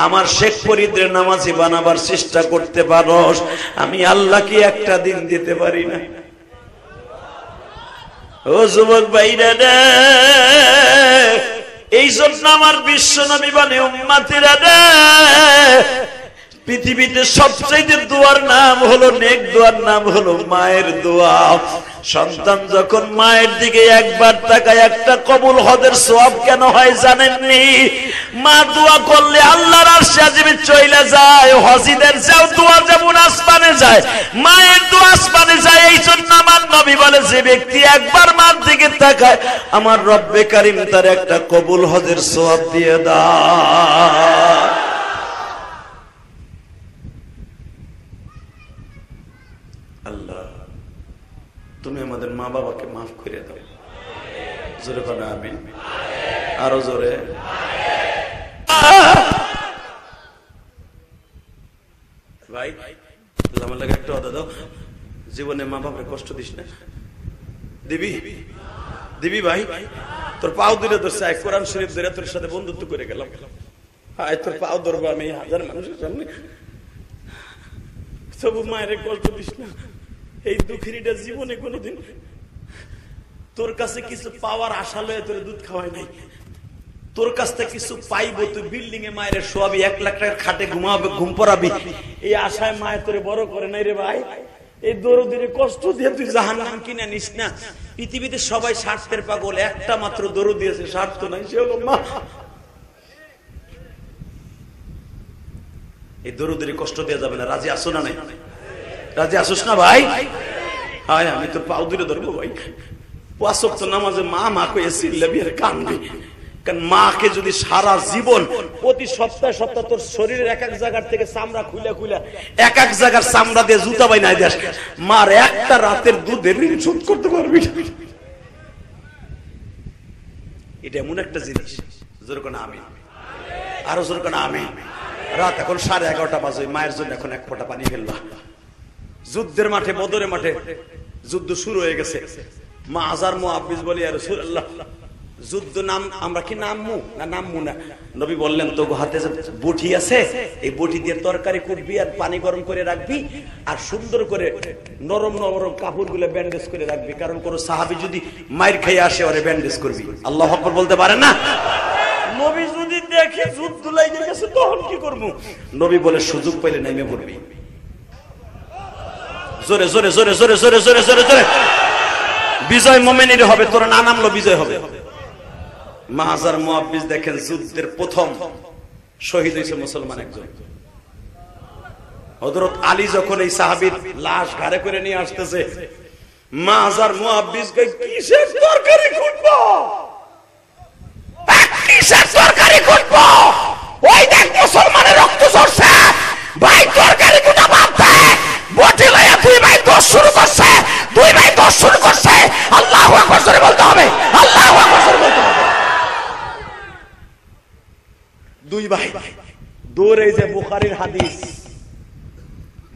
আমার শেখ ফরিদের নামাজি বানাবার চেষ্টা করতে পারস, আমি আল্লাহ কি একটা দিন দিতে পারি না? ও যুবক ভাইরা রে, এই জন্য আমার বিশ্ব নবী বলে উম্মতিরা রে, পৃথিবীতে সবচেয়ে দোয়ার নাম হলো নেক দোয়ার নাম হলো মায়ের দোয়া। সন্তান যখন মায়ের দিকে একবার তাকায়, একটা কবুল হজের সওয়াব কেন হয় জানেননি? মা দোয়া করলে আল্লাহর আরশে আজিমে চলে যায়। হজিদের যাও দোয়া যেমন আসমানে যায়, মায়ের দোয়া আসমানে যায়। এই জন্য আমার নবী বলে যে ব্যক্তি একবার মার দিকে তাকায়, আমার রব্বে কারীম তার একটা কবুল হজের সওয়াব দিয়ে দেয়। আল্লাহ তুমি আমাদের মা বাবাকে মাফ করে দাও। জোরে বলো আমিন, আরো জোরে। ভাই আমার লাগে একটা কথা দাও, জীবনে মা বাবার কষ্ট দিস না। দিবি দিবি ভাই, তোর পাও ধরে ধরছে, কোরআন শরীফ ধরে তোর সাথে বন্ধুত্ব করে গেলাম, তোর পাও ধরবো আমি 1000 মানুষের সামনে, তবু মায়ের কষ্ট দিস না। এই দুঃখিনীটা জীবনে কোনোদিন তোর কাছে কিছু পাওয়ার আশা লয়ে তোর দুধ খাওয়াই নাই, তোর কাছ থেকে কিছু পাইবো, তুই বিল্ডিং এ মায়ের শোয়াবি, 1 লাখ টাকার খাটে ঘুমাবে, ঘুম পড়াবি, এই আশায় মায়ের তোরে বড় করে নাই রে ভাই। এই দরুদের কষ্ট দিয়ে তুই জাহান্নাম কিনে নিস না। পৃথিবীতে সবাই স্বার্থের পাগল, একটা মাত্র দরুদ দিয়েছে স্বার্থ নাই, সে হলো মা। এই দরুদের কষ্ট দেওয়া যাবে না। রাজি আসো না? নাই রাজি আসোস না ভাই? হায় আমি তো পাও দূরে ধরবো ভাই। 5 ওয়াক্ত নামাজে মা মা কয়ে চিল্লাবি আর কানবি, কারণ মাকে যদি সারা জীবন প্রতি সপ্তাহে সপ্তাহে তোর শরীরের এক এক জায়গার থেকে চামড়া খুলে খুলে এক এক জায়গার চামড়া দিয়ে জুতা বাই নাই দেশ, মার একটা রাতের দুধের ঋণ শোধ করতে পারবি না। এটা এমন একটা জিনিস, জোর করে আমি আরো জোর করে আমি। রাত এখন 11:30 বাজে, মায়ের জন্য এখন 1 ফোঁটা পানি ফেলবা। যুদ্ধের মাঠে, বদরের মাঠে যুদ্ধ শুরু হয়ে গেছে। মা আজার মুআব্বিস বলি ইয়া রাসূলুল্লাহ, যুদ্ধ নাম আমরা কি নামমু না নামমু না? নবী বললেন তো হাতে যে বটি আছে, এই বটি দিয়ে তরকারি কুটবি আর পানি গরম করে রাখবি, আর সুন্দর করে নরম নরম কাপড়গুলো ব্যান্ডেজ করে রাখবি, কারণ কোন সাহাবী যদি মাইর খেয়ে আসে ওরে ব্যান্ডেজ করবি। আল্লাহু আকবার বলতে পারেন না? নবী যদি দেখি যুদ্ধ লেগে গেছে তখন কি করবো? নবী বলে সুযোগ পাইলে নেমে পড়বি। জোরে জোরে জোরে জোরে জোরে জোরে জোরে জোরে বিজয় মোমেনের হবে, তোর না নামলো বিজয় হবে। মাজার মুআব্বিস দেখেন যুদ্ধের প্রথম শহীদ হয়েছে মুসলমান একজন। হযরত আলী যখন এই সাহাবীর লাশ ঘাড়ে করে নিয়ে আসতেছে, মাজার মুআব্বিস কই কিসের তরকারি খুঁটবো, কিসের তরকারি খুঁটবো, ওই দেখ মুসলমানের রক্ত ঝরছে, ভাই তরকারি কুটা বাদ দে, বটি লইয়া দুই ভাই দোষ শুরু করছে, দুই ভাই দোষ শুরু করছে, আল্লাহু আকবার জোরে বলতে হবে, আল্লাহু আকবার জোরে বলতে হবে। দুই ভাই দৌড়ে, যে বুখারীর হাদিস,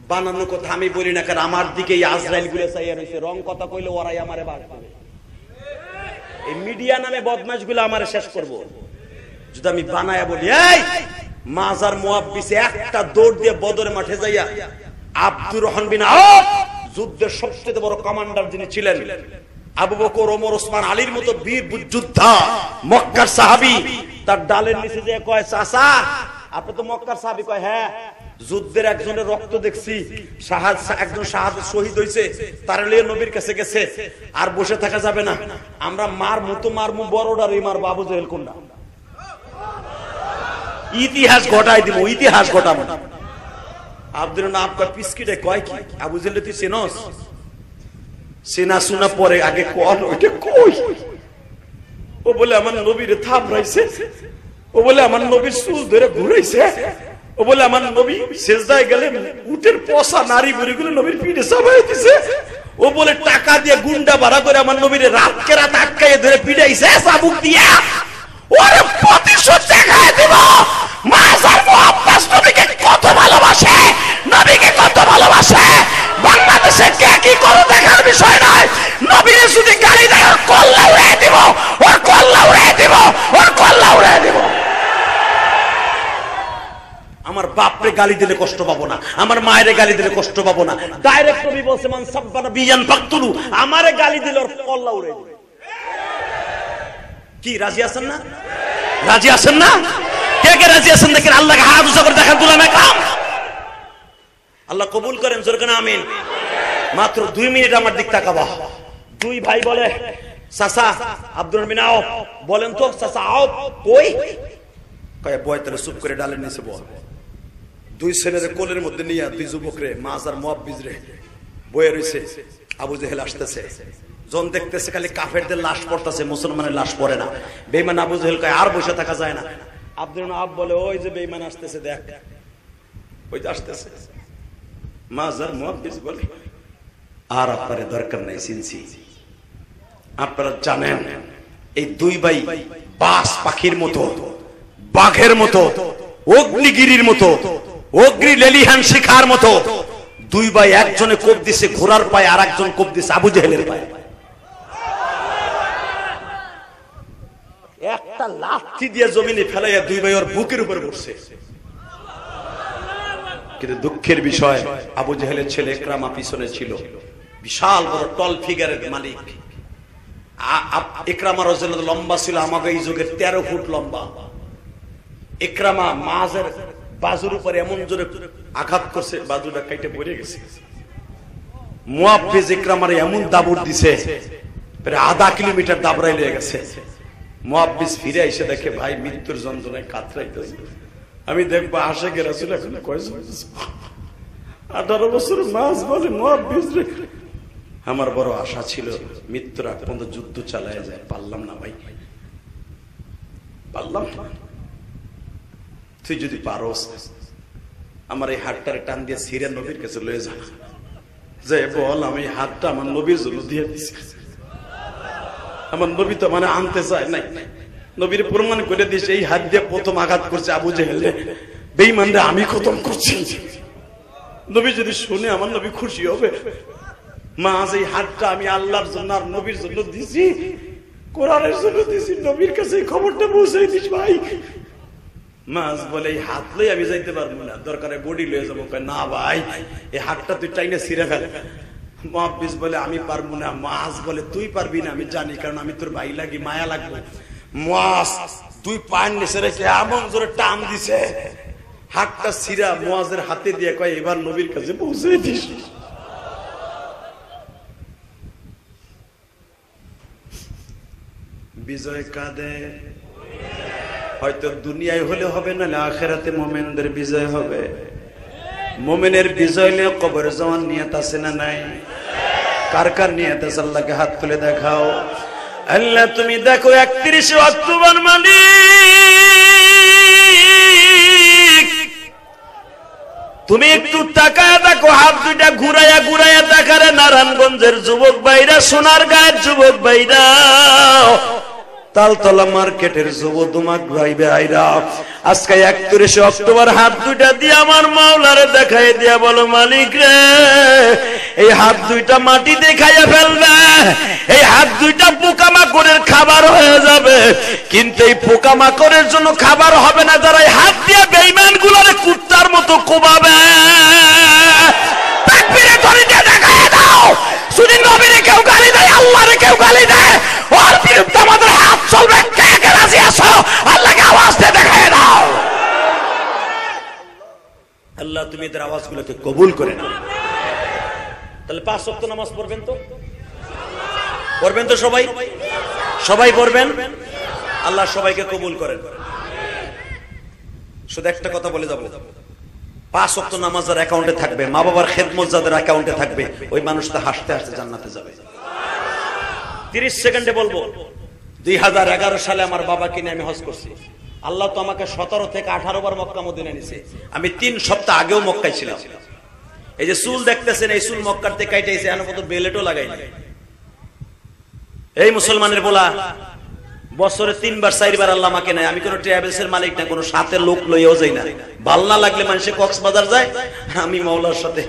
বানানো কথা আমি বলি না, কারণ আমার দিকে আজরাইল গুলো চাইয়া রয়েছে, রং কথা কইলে ওরাই আমারে বাদ দেবে। এই মিডিয়া নামে বদমাশ গুলো আমারে শেষ করবো যদি আমি বানায়া বলি। এই মাজার মুআব্বিস একটা দৌড় দিয়ে বদরের মাঠে যাইয়া আব্দুর রহমান বিন আওফ, যুদ্ধের সবচেয়ে বড় কমান্ডার যিনি ছিলেন, আবু বকর, ওমর, ওসমান, আলীর মতো বীর যোদ্ধা, মক্কার সাহাবী, তার ডালের নিচে যে কয়, চাচা আপনি তো মক্কার সাহাবী, কয় হ্যাঁ, যুদ্ধের একজনের রক্ত দেখছি, একজন শাহাদাত শহীদ হইছে, তার লিয়ে নবীর কাছে গেছে, আর বসে থাকা যাবে না, আমরা মারমু তো মারমু, বড়ডার মারবো, আবু জেহেল কোনটা, ইতিহাস ঘটাই দিব, ইতিহাস ঘটাবো। আব্দুর নাম কয় পিসকিটে, কয় কি আবু জেহেল তুই চেনস? চেনা শোনা পরে আগে কোন ওইটা কই? ও বলে আমার নবীর থাপড়াইছে, ও বলে আমার নবীর চুল ধরে ঘুরাইছে, ও বলে আমার নবী সেজদায় গেলে উটের পচা নারী বুড়িগুলো নবীর পিঠে চাপাই দিছে, ও বলে টাকা দিয়ে গুন্ডা ভাড়া করে আমার নবীর রাতকে রাত আটকাইয়ে ধরে পিটাইছে চাবুক দিয়া, ওরে প্রতিশোধ দেখায় দিব। মাজার মুআব্বিস নবীকে কত ভালোবাসে, নবীকে কত ভালোবাসে, বাংলাদেশে কে কি করে দেখার বিষয় নয়, নবীর যদি গালি দেয় ওর কল্লা উড়াই দিব, ওর কল্লা উড়াই দিব, ওর কল্লা উড়াই দিব। আমার বাপরে গালি দিলে কষ্ট পাবো না, আমার মায়ের গালি দিলে কষ্ট পাবো না, ডাইরেক্ট নবী বলছে মান সাব্বানা বিয়ান ফাকতুলু, আমারে গালি দিলে ওর কল্লা উড়াই দিবে। কি রাজি আছেন না? রাজি আছেন না? কে কে রাজি আছেন দেখেন, আল্লাহকে হাত উঁচু করে দেখান, তুলা মেকাম আল্লাহ কবুল করেন, জোরে কেন আমিন। মাত্র 2 মিনিট আমার দিক তাকাবা। দুই ভাই বলে, চাচা আব্দুর রহমান বিন আওফ বলেন তো, চাচা আওফ কই? কয় বয়, তাহলে চুপ করে ডালের নিচে বল। দুই ছেলের কোলের মধ্যে নিয়ে দুই যুবকরে, মাজার মুআব্বিস রে বয়ে রইছে, আবু জেহেল আসতেছে, জন দেখতেছে খালি কাফেরদের লাশ পড়তেছে, মুসলমানের লাশ পড়ে না। বেঈমান আবু জেহেল কয় আর বসে থাকা যায় না। আব্দুর রহমান আওফ বলে, ওই যে বেঈমান আসতেছে, দেখ ওই যে আসতেছে। মাজার মুআব্বিস বলে, আর আপনার দরকার নাই, চিনছি। আপনারা জানেন এই দুই ভাই বাস পাখির মতো, বাঘের মতো, অগ্নিগিরির মতো, অগ্নি লেলিহান শিখার মতো, দুই ভাই একজনে কোপ দিছে ঘোড়ার পায়ে, আর একজন কোপ দিছে আবু জেহেলের পায়ে। একটা লাঠি দিয়ে জমিনে ফেলাইয়া দুই ভাই ওর বুকের উপর বসছে। কিন্তু দুঃখের বিষয়, আবু জেহেলের ছেলে ইকরামা পিছনে ছিল, বিশাল বড় টল ফিগারের মালিক। ইকরামা রাদিয়াল্লাহু লম্বা ছিল আমাদের এই যুগের 13 ফুট লম্বা। ইকরামা মাঝের বাজুর উপরে এমন জোরে আঘাত করছে, বাজুটা কেটে পড়ে গেছে। মুআব্বিস ইকরামারে এমন দাবড় দিছে, প্রায় আধা কিলোমিটার দাবড়াই লেগে গেছে। মুআব্বিস ফিরে এসে দেখে ভাই মৃত্যুর যন্ত্রণায় কাতরাইতেছে। আমি দেখবো আশিকে রাসূল এখন কয়জন, 18 বছর মাস বলে মুআব্বিস রে, আমার বড় আশা ছিল মৃত্যুর আগ পর্যন্ত যুদ্ধ চালায় যায়, পারলাম না ভাই, পারলাম না। তুই যদি পারস আমার এই হাতটারে টান দিয়ে সিরিয়া নবীর কাছে লয়ে যা, যে বল আমি হাতটা আমার নবীর জন্য দিয়ে দিছি। আমার নবী তো মানে আনতে চায় নাই, নবীর প্রমাণ করে দিয়েছে, এই হাত দিয়ে প্রথম আঘাত করছে আবু জেহেল, বেঈমানরা আমি খতম করছি। নবী যদি শুনে আমার নবী খুশি হবে। মা এই হাতটা আমি আল্লাহর জন্য আর নবীর জন্য দিছি, কোরআনের জন্য দিছি, নবীর কাছে খবরটা পৌঁছাই দিস ভাই। মাছ বলে এই হাত লই আমি যাইতে পারবো না, দরকারে বডি লয়ে যাবো। না ভাই এই হাতটা তুই টাইনে ছিঁড়ে ফেল। মুআব্বিস বলে আমি পারবো না। মাছ বলে তুই পারবি না আমি জানি, কারণ আমি তোর ভাই লাগি, মায়া লাগবে। মাছ তুই পায়ের নিচে রেখে এমন জোরে টান দিছে, হাতটা ছিঁড়া মুয়াজের হাতে দিয়ে কয় এবার নবীর কাছে পৌঁছে দিস। বিজয় কাদের? হয়তো দুনিয়ায় হলে হবে, না আখিরাতে মুমিনদের বিজয় হবে। মুমিনের বিজয় নিয়ে কবরে যাওয়ার নিয়ত আছে না নাই? কার কার নিয়ত আছে আল্লাহকে হাত তুলে দেখাও। আল্লাহ তুমি দেখো 31 অক্টোবর মালিক, তুমি একটু তাকায় দেখো, হাত দুইটা ঘুরাইয়া ঘুরাইয়া দেখারে নারায়ণগঞ্জের যুবক ভাইরা, সোনার গায়ের যুবক ভাইরা, তালতলা মার্কেটের যুবক ভাই ভাইরা, আজকে 31 অক্টোবর হাত দুইটা দিয়ে আমার মাওলারে দেখাই দিয়া বলো মালিক রে, এই হাত দুইটা মাটি দেখাইয়া ফেলবে, এই হাত দুইটা পোকামাকড়ের খাবার হয়ে যাবে, কিন্তু এই পোকামাকড়ের জন্য খাবার হবে না, যারা এই হাত দিয়ে বেঈমান গুলোরে কুত্তার মতো কোবাবে। তাকবীরে ধরে দিয়ে দেখাই দাও, যদি নবীরে কেউ গালি দেয়, আল্লাহরে কেউ গালি দেয়, ওর বিরুদ্ধে আমাদের হাত চলবে। কে কে রাজি আছো? আল্লাহকে আওয়াজ দিয়ে দেখাই দাও। আল্লাহ তুমি এদের আওয়াজগুলোকে কবুল করে নাও। তাহলে 5 ওয়াক্ত নামাজ পড়বেন তো? পড়বেন তো সবাই? সবাই পড়বেন? আল্লাহ সবাইকে কবুল করেন। শুধু একটা কথা বলে যাব, 5 ওয়াক্ত নামাজ যার অ্যাকাউন্টে থাকবে, মা বাবার খেদমত যাদের অ্যাকাউন্টে থাকবে, ওই মানুষটা হাসতে হাসতে জান্নাতে যাবে। 30 সেকেন্ডে বলবো, 2011 সালে আমার বাবাকে নিয়ে আমি হজ করছি। আল্লাহ তো আমাকে 17 থেকে 18 বার মক্কা মদিনা নিছে। আমি 3 সপ্তাহ আগেও মক্কায় ছিলাম। এই যে চুল দেখতেছেন, এই চুল মক্কার থেকে কাটাইছে, এর মতো বেলেটও লাগাই নাই। এই মুসলমানের বলা বছরে 3 বার 4 বার আল্লাহ আমাকে নেয়। আমি কোনো ট্রাভেলস এর মালিক না, কোনো সাথে লোক লইয়াও যাই না। ভাল না লাগলে মানুষে কক্সবাজার যায়, আমি মাওলার সাথে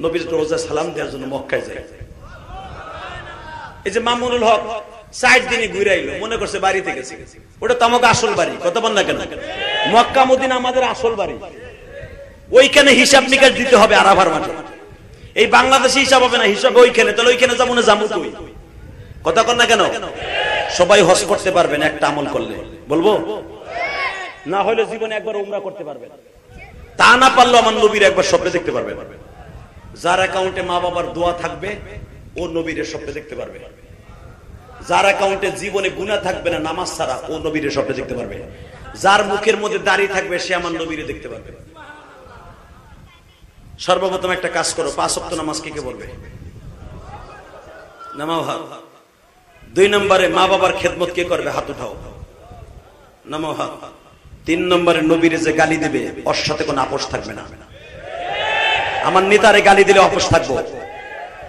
নবীর রোজা সালাম দেওয়ার জন্য মক্কায় যাই। এই যে মামুনুল হক 60 দিনে ঘুরে আইলো, মনে করছে বাড়িতে গেছে, ওটা তো আমাকে আসল বাড়ি। কথা বল না কেন? মক্কা মদিনা আমাদের আসল বাড়ি, ওইখানে হিসাব নিকাশ দিতে হবে আরাফার মাঠে। এই বাংলাদেশে হিসাব হবে না, হিসাব ওইখানে। তাহলে ওইখানে যাবো না, যাবো কই? কথা কর না কেন? সবাই হজ করতে পারবেন একটা আমল করলে, বলবো না হলে জীবনে একবার উমরা করতে পারবেন, তা না পারলো আমার নবীর একবার স্বপ্নে দেখতে পারবেন। যার অ্যাকাউন্টে মা বাবার দোয়া থাকবে, ও নবীর স্বপ্নে দেখতে পারবে। যার অ্যাকাউন্টে জীবনে গুনাহ থাকবে না নামাজ ছাড়া, ও নবীর স্বপ্নে দেখতে পারবে। যার মুখের মধ্যে দাড়ি থাকবে, সে আমার নবীরে দেখতে পারবে। সর্বপ্রথম একটা কাজ করো, 5 ওয়াক্ত নামাজ কে কে বলবে? নামাও হাত। 2 নম্বরে মা বাবার খেদমত কে করবে? হাত উঠাও, নামাও হাত। 3 নম্বরে নবীরে যে গালি দিবে, ওর সাথে কোনো আপোষ থাকবে না। আমার নেতারে গালি দিলে আপোষ থাকবো,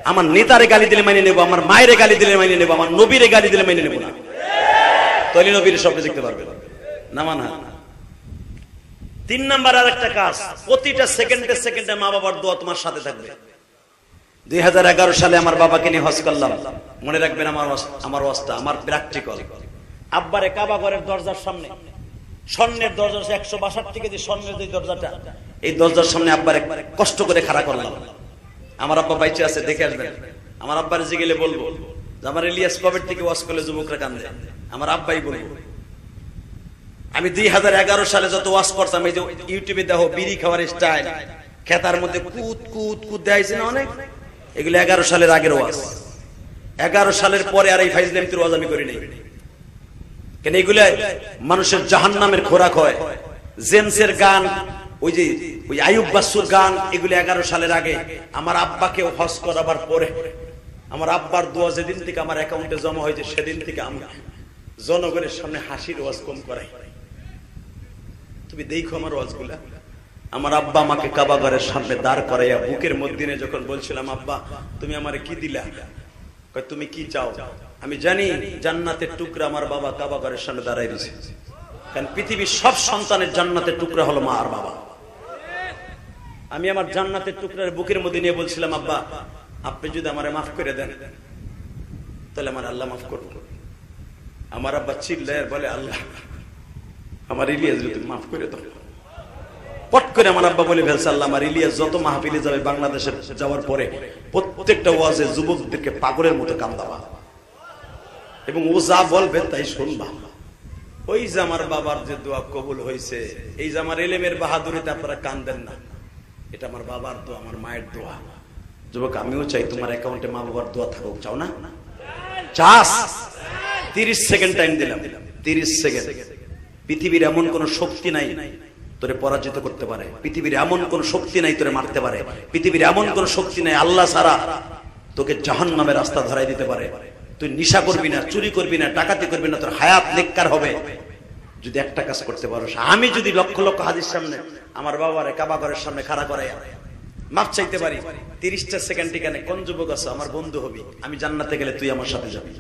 আমার নেতারে গালি দিলে মেনে নেবো, আমার মায়ের গালি দিলে মেনে নেবো, আমার নবীরে গালি দিলে মেনে নেবো না। তাহলে নবীর স্বপ্নে দেখতে পারবে। নামান হাত। 3 নম্বর আর একটা কাজ, প্রতিটা সেকেন্ডে সেকেন্ডে মা বাবার দোয়া তোমার সাথে থাকবে। 2011 সালে আমার বাবাকে নিয়ে হজ করলাম। মনে রাখবেন আমার ওয়াজটা, আমার প্র্যাকটিক্যাল। আব্বারে কাবা ঘরের দরজার সামনে, স্বর্ণের দরজা, 162 কেজি স্বর্ণের যে দরজাটা, এই দরজার সামনে আব্বারে কষ্ট করে খাড়া করলাম। আমার আব্বা বাইচে আছে, দেখে আসবেন। আমার আব্বার যে গেলে বলবো যে আমার ইলিয়াস কবের থেকে ওয়াজ করলে যুবকরা কান্দে, আমার আব্বাই বলবো। আমি 2011 সালে যত ওয়াজ করতাম, এই যে ইউটিউবে দেখো বিড়ি খাওয়ার স্টাইল, খেতার মধ্যে কুদ কুদ কুদ দেখাইছে না অনেক, এগুলো 11 সালের আগের ওয়াজ। 11 সালের পরে আর এই ফাইজলামির ওয়াজ আমি করি নাই, কেন এগুলো মানুষের জাহান্নামের খোরাক হয়। জেমসের গান, ওই যে ওই আইয়ুব বাসুর গান, এগুলো 11 সালের আগে। আমার আব্বাকে হজ করাবার পরে আমার আব্বার দোয়া যেদিন থেকে আমার অ্যাকাউন্টে জমা হয়েছে, সেদিন থেকে আমি জনগণের সামনে হাসির ওয়াজ কম করাই। তুমি দেখো আমার ওয়াজগুলা। আমার আব্বা আমাকে কাবা ঘরের সামনে দাঁড় করাইয়া বুকের মধ্যে যখন বলছিলাম, আব্বা তুমি আমারে কি দিলা, তুমি কি চাও? আমি জানি জান্নাতের টুকরা আমার বাবা কাবা ঘরের সামনে দাঁড়াই রয়েছে, কারণ পৃথিবীর সব সন্তানের জান্নাতের টুকরা হলো মা আর বাবা। আমি আমার জান্নাতের টুকরার বুকের মধ্যে নিয়ে বলছিলাম, আব্বা আপনি যদি আমারে মাফ করে দেন, তাহলে আমার আল্লাহ মাফ করবো। আমার আব্বা চিল্লায় বলে, আল্লাহ আমার ইলিয়াস যদি মাফ করে দাও। পট করে আমার আব্বা বলে ফেলছে, আল্লাহ আমার ইলিয়াস যত মাহফিলে যাবে বাংলাদেশে যাওয়ার পরে প্রত্যেকটা ওয়াজে যুবকদেরকে পাগলের মতো কান্দাবা, এবং ও যা বলবে তাই শুনবা। ওই যে আমার বাবার যে দোয়া কবুল হয়েছে, এই যে আমার এলেমের বাহাদুরিতে আপনারা কান্দেন না, এটা আমার বাবার দোয়া, আমার মায়ের দোয়া। যুবক, আমিও চাই তোমার অ্যাকাউন্টে মা বাবার দোয়া থাকুক, চাও না? চাস? 30 সেকেন্ড টাইম দিলাম, 30 সেকেন্ড। পৃথিবীর এমন কোন শক্তি নাই তোরে পরাজিত করতে পারে, পৃথিবীর এমন কোন শক্তি নাই তোরে মারতে পারে, পৃথিবীর এমন কোন শক্তি নাই আল্লাহ ছাড়া তোকে জাহান্নামের রাস্তা ধরাই দিতে পারে। তুই নিশা করবি না, চুরি করবি না, ডাকাতি করবি না, তোর হায়াত নেককার হবে যদি একটা কাজ করতে পারো। আমি যদি লক্ষ লক্ষ হাদিস সামনে আমার বাবারে কাবা ঘরের সামনে খাড়া করে মাপ চাইতে পারি, 30টা সেকেন্ড এখানে কোন যুবক আছে আমার বন্ধু হবি, আমি জান্নাতে গেলে তুই আমার সাথে যাবি,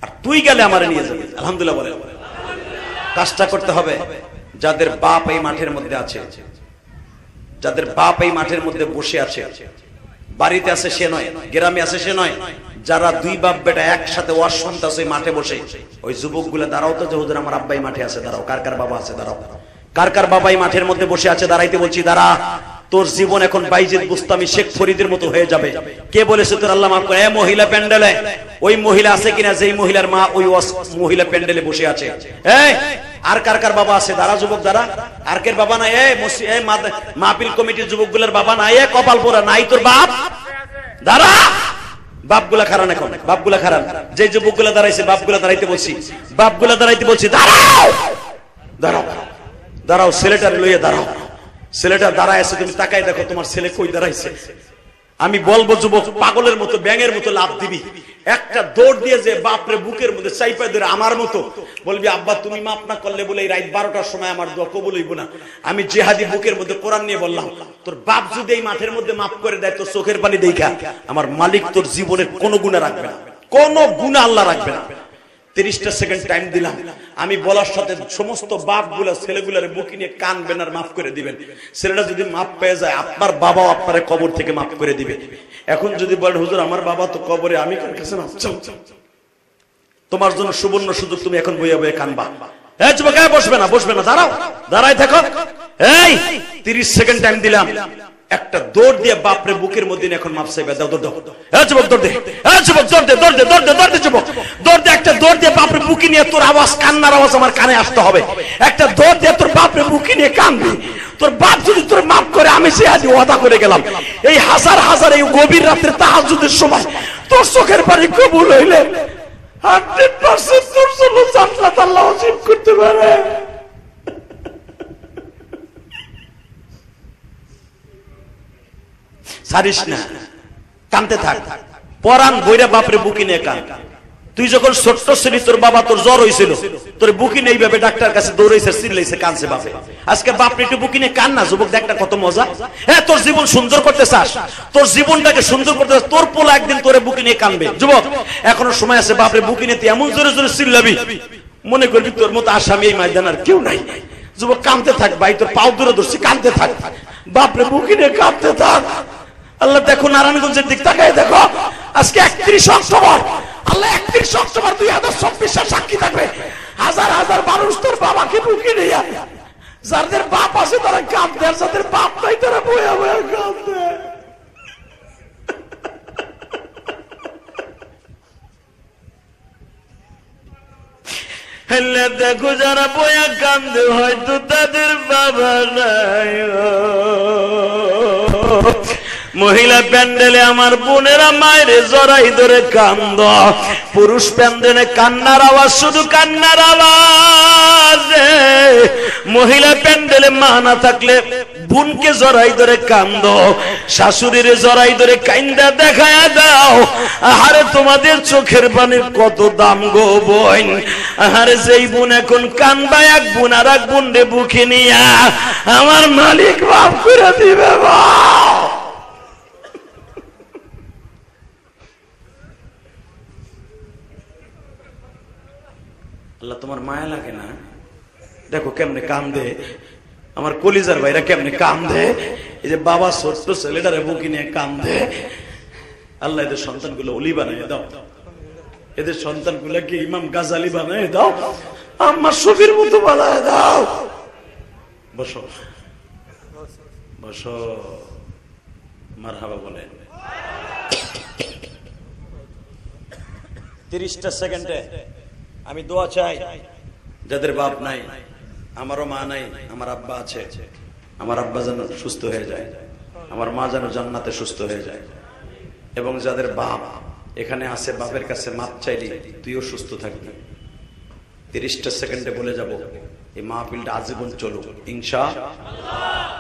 আর তুই গেলে আমারে নিয়ে যাবি। আলহামদুলিল্লাহ বলে। কাজটা করতে হবে যাদের বাপ এই মাঠের মধ্যে আছে, যাদের বাপ এই মাঠের মধ্যে বসে আছে, বাড়িতে আছে সে নয়, গ্রামে আছে সে নয়, যারা দুই বাপ বেটা একসাথে ওয়াজ শুনতেছে মাঠে বসে, ওই যুবক গুলা দাঁড়াও তো, যে হুজুর আমার আব্বাই মাঠে আছে, দাঁড়াও। কার কার বাবা আছে দাঁড়াও, কার কার বাবাই মাঠের মধ্যে বসে আছে দাঁড়াইতে বলছি, দাঁড়া। তোর জীবন এখন বাইজিদ বুস্তামি শেখ ফরিদের মতো হয়ে যাবে। কে বলেছে তোর আল্লাহ মাফ করে? মহিলা প্যান্ডেলে ওই মহিলা আছে কিনা যেই মহিলার মা ওই মহিলা প্যান্ডেলে বসে আছে? আর কার কার বাবা আছে? দাঁড়া যুবক, দাঁড়া। আর কের বাবা নাই? মাহফিল কমিটির যুবকগুলোর বাবা নাই? কপাল পোড়া নাই তোর বাপ? দাঁড়া। বাপগুলা খারান, এখন বাপগুলা খারান। যে যুবকগুলা দাঁড়াইছে বাপগুলা দাঁড়াইতে বলছি, বাপগুলা দাঁড়াইতে বলছি, দাঁড়াও দাঁড়াও দাঁড়াও। ছেলেটার লইয়ে দাঁড়াও, ছেলেটা দাঁড়ায় আছে, তুমি তাকাই দেখো তোমার ছেলে কই দাঁড়াইছে। আমি বলবো যুবক, পাগলের মতো ব্যাঙের মতো লাফ দিবি, একটা দৌড় দিয়ে যে বাপরে বুকের মধ্যে চাইপাই ধরে আমার মতো বলবি, আব্বা তুমি মাফ না করলে বলে এই রাত 12টার সময় আমার দোয়া কবুল হইব না। আমি জেহাদি বুকের মধ্যে কোরআন নিয়ে বললাম, তোর বাপ যদি এই মাঠের মধ্যে মাফ করে দেয় তোর চোখের পানি দেখা আমার মালিক তোর জীবনের কোনো গুনাহ রাখবে না, কোনো গুনাহ আল্লাহ রাখবে না। 30টা সেকেন্ড টাইম দিলাম। আমি বলার সাথে সমস্ত বাপগুলা ছেলেগুলারে বুকে নিয়ে কানবেন আর মাফ করে দিবেন। ছেলেটা যদি মাফ পেয়ে যায় আপনার বাবাও আপনার কবর থেকে মাফ করে দিবে। এখন যদি বলেন হুজুর আমার বাবা তো কবরে, আমি কার কাছে মাফ চাও? তোমার জন্য সুবর্ণ সুযোগ, তুমি এখন বইয়া বইয়া কানবা। এই যুবক, বসবে না, বসবে না, দাঁড়াও, দাঁড়াই থাকো। এই 30 সেকেন্ড টাইম দিলাম, একটা দৌড় দিয়ে বাপরে বুকের মধ্যে এখন মাপ চাইবে। দাও দৌড় দাও। এই যুবক দৌড় দে, এই যুবক দৌড় দে, দৌড় দে, দৌড় দে, দৌড় দে যুবক, দৌড় দে। একটা দৌড় দিয়ে বাপরে বুকে নিয়ে তোর আওয়াজ, কান্নার আওয়াজ আমার কানে আসতে হবে। একটা দৌড় দিয়ে তোর বাপরে বুকে নিয়ে কানবি। তোর বাপ যদি তোর মাফ করে, আমি সে আজ ওয়াদা করে গেলাম, এই হাজার হাজার এই গভীর রাত্রে তাহাজ্জুদের সময় তোর চোখের পানি কবুল হইলে 100% তোর জন্য জান্নাত আল্লাহ ওয়াজিব করতে পারে। ছাড়িস না, কানতে থাক, পরান বইরা বাপরে বুকি নিয়ে কান। তুই যখন ছোট্ট ছিলি তোর বাবা তোর জ্বর হয়েছিল, তোর বুকি নেই ভাবে ডাক্তার কাছে দৌড়াইছে, চিল্লাইছে, কানছে বাপে। আজকে বাপরে একটু বুকি নিয়ে কান না যুবক, দেখ কত মজা। হ্যাঁ, তোর জীবন সুন্দর করতে চাস, তোর জীবনটাকে সুন্দর করতে চাস, তোর পোলা একদিন তোরে বুকি নিয়ে কানবে। যুবক, এখনো সময় আছে, বাপরে বুকি নিয়ে এমন জোরে জোরে চিল্লাবি মনে করবি তোর মতো আসামি এই ময়দান আর কেউ নাই। যুবক কানতে থাক ভাই, তোর পাও দূরে ধরছি, কানতে থাক, বাপরে বুকি নিয়ে কাঁদতে থাক। আল্লাহ দেখো নারায়ণগঞ্জের দিক তাকায় দেখো, আজকে 31 অক্টোবর, আল্লাহ 31 অক্টোবর 2024 সাক্ষী থাকবে। হাজার হাজার মানুষ তোর বাবাকে বুকে নিয়ে, যাদের বাপ আছে তারা কাঁদবে, আর যাদের বাপ নাই তারা বয়া বয়া কাঁদবে। হেলে দেখো যারা বয়া কান্দে হয়তো তাদের বাবা নাই। মহিলা প্যান্ডেলে আমার বোনেরা মায়ের জড়াই ধরে কান্দ, পুরুষ প্যান্ডেলে কান্নার আওয়াজ, শুধু কান্নার আওয়াজ। মহিলা প্যান্ডেলে মা না থাকলে বোনকে জড়াই ধরে কান্দ, শাশুড়ির জড়াই ধরে কান্দা দেখায়া দাও। আহারে তোমাদের চোখের পানির কত দাম গো বোন। আহারে যেই বোন এখন কান্দবা, এক বোন আর এক বোন রে বুকে নিয়া আমার মালিক মাফ করে দিবে। আল্লাহ তোমার মায়া লাগে না? দেখো কেমনে কান্দে আমার কলিজার ভাইরা, কেমনে কান্দে। এই যে বাবা ছোট্ট ছেলেটারে বুকে নিয়ে কান্দে। আল্লাহ এদের সন্তানগুলো ওলি বানিয়ে দাও, এদের সন্তানগুলোকে ইমাম গাজালি বানিয়ে দাও, আমার শফির মতো বানিয়ে দাও। বসো বসো, মারহাবা বলেন। 30টা সেকেন্ডে আমি দোয়া চাই, যাদের বাপ নাই, আমারও মা নাই, আমার আব্বা আছে, আমার আব্বা যেন সুস্থ হয়ে যায়, আমার মা যেন জান্নাতে সুস্থ হয়ে যায়। এবং যাদের বাপ এখানে আছে, বাপের কাছে মাপ চাইলি তুইও সুস্থ থাকবি। 30টা সেকেন্ডে বলে যাব, এই মাহফিলটা আজীবন চলুক ইনশাআল্লাহ।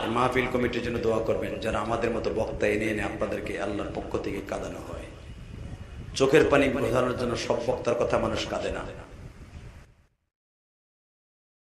এই মাহফিল কমিটির জন্য দোয়া করবেন, যারা আমাদের মতো বক্তা এনে এনে আপনাদেরকে আল্লাহর পক্ষ থেকে কাঁদানো হয়। চোখের পানি বোঝানোর জন্য সব বক্তার কথা মানুষ কাঁদে না।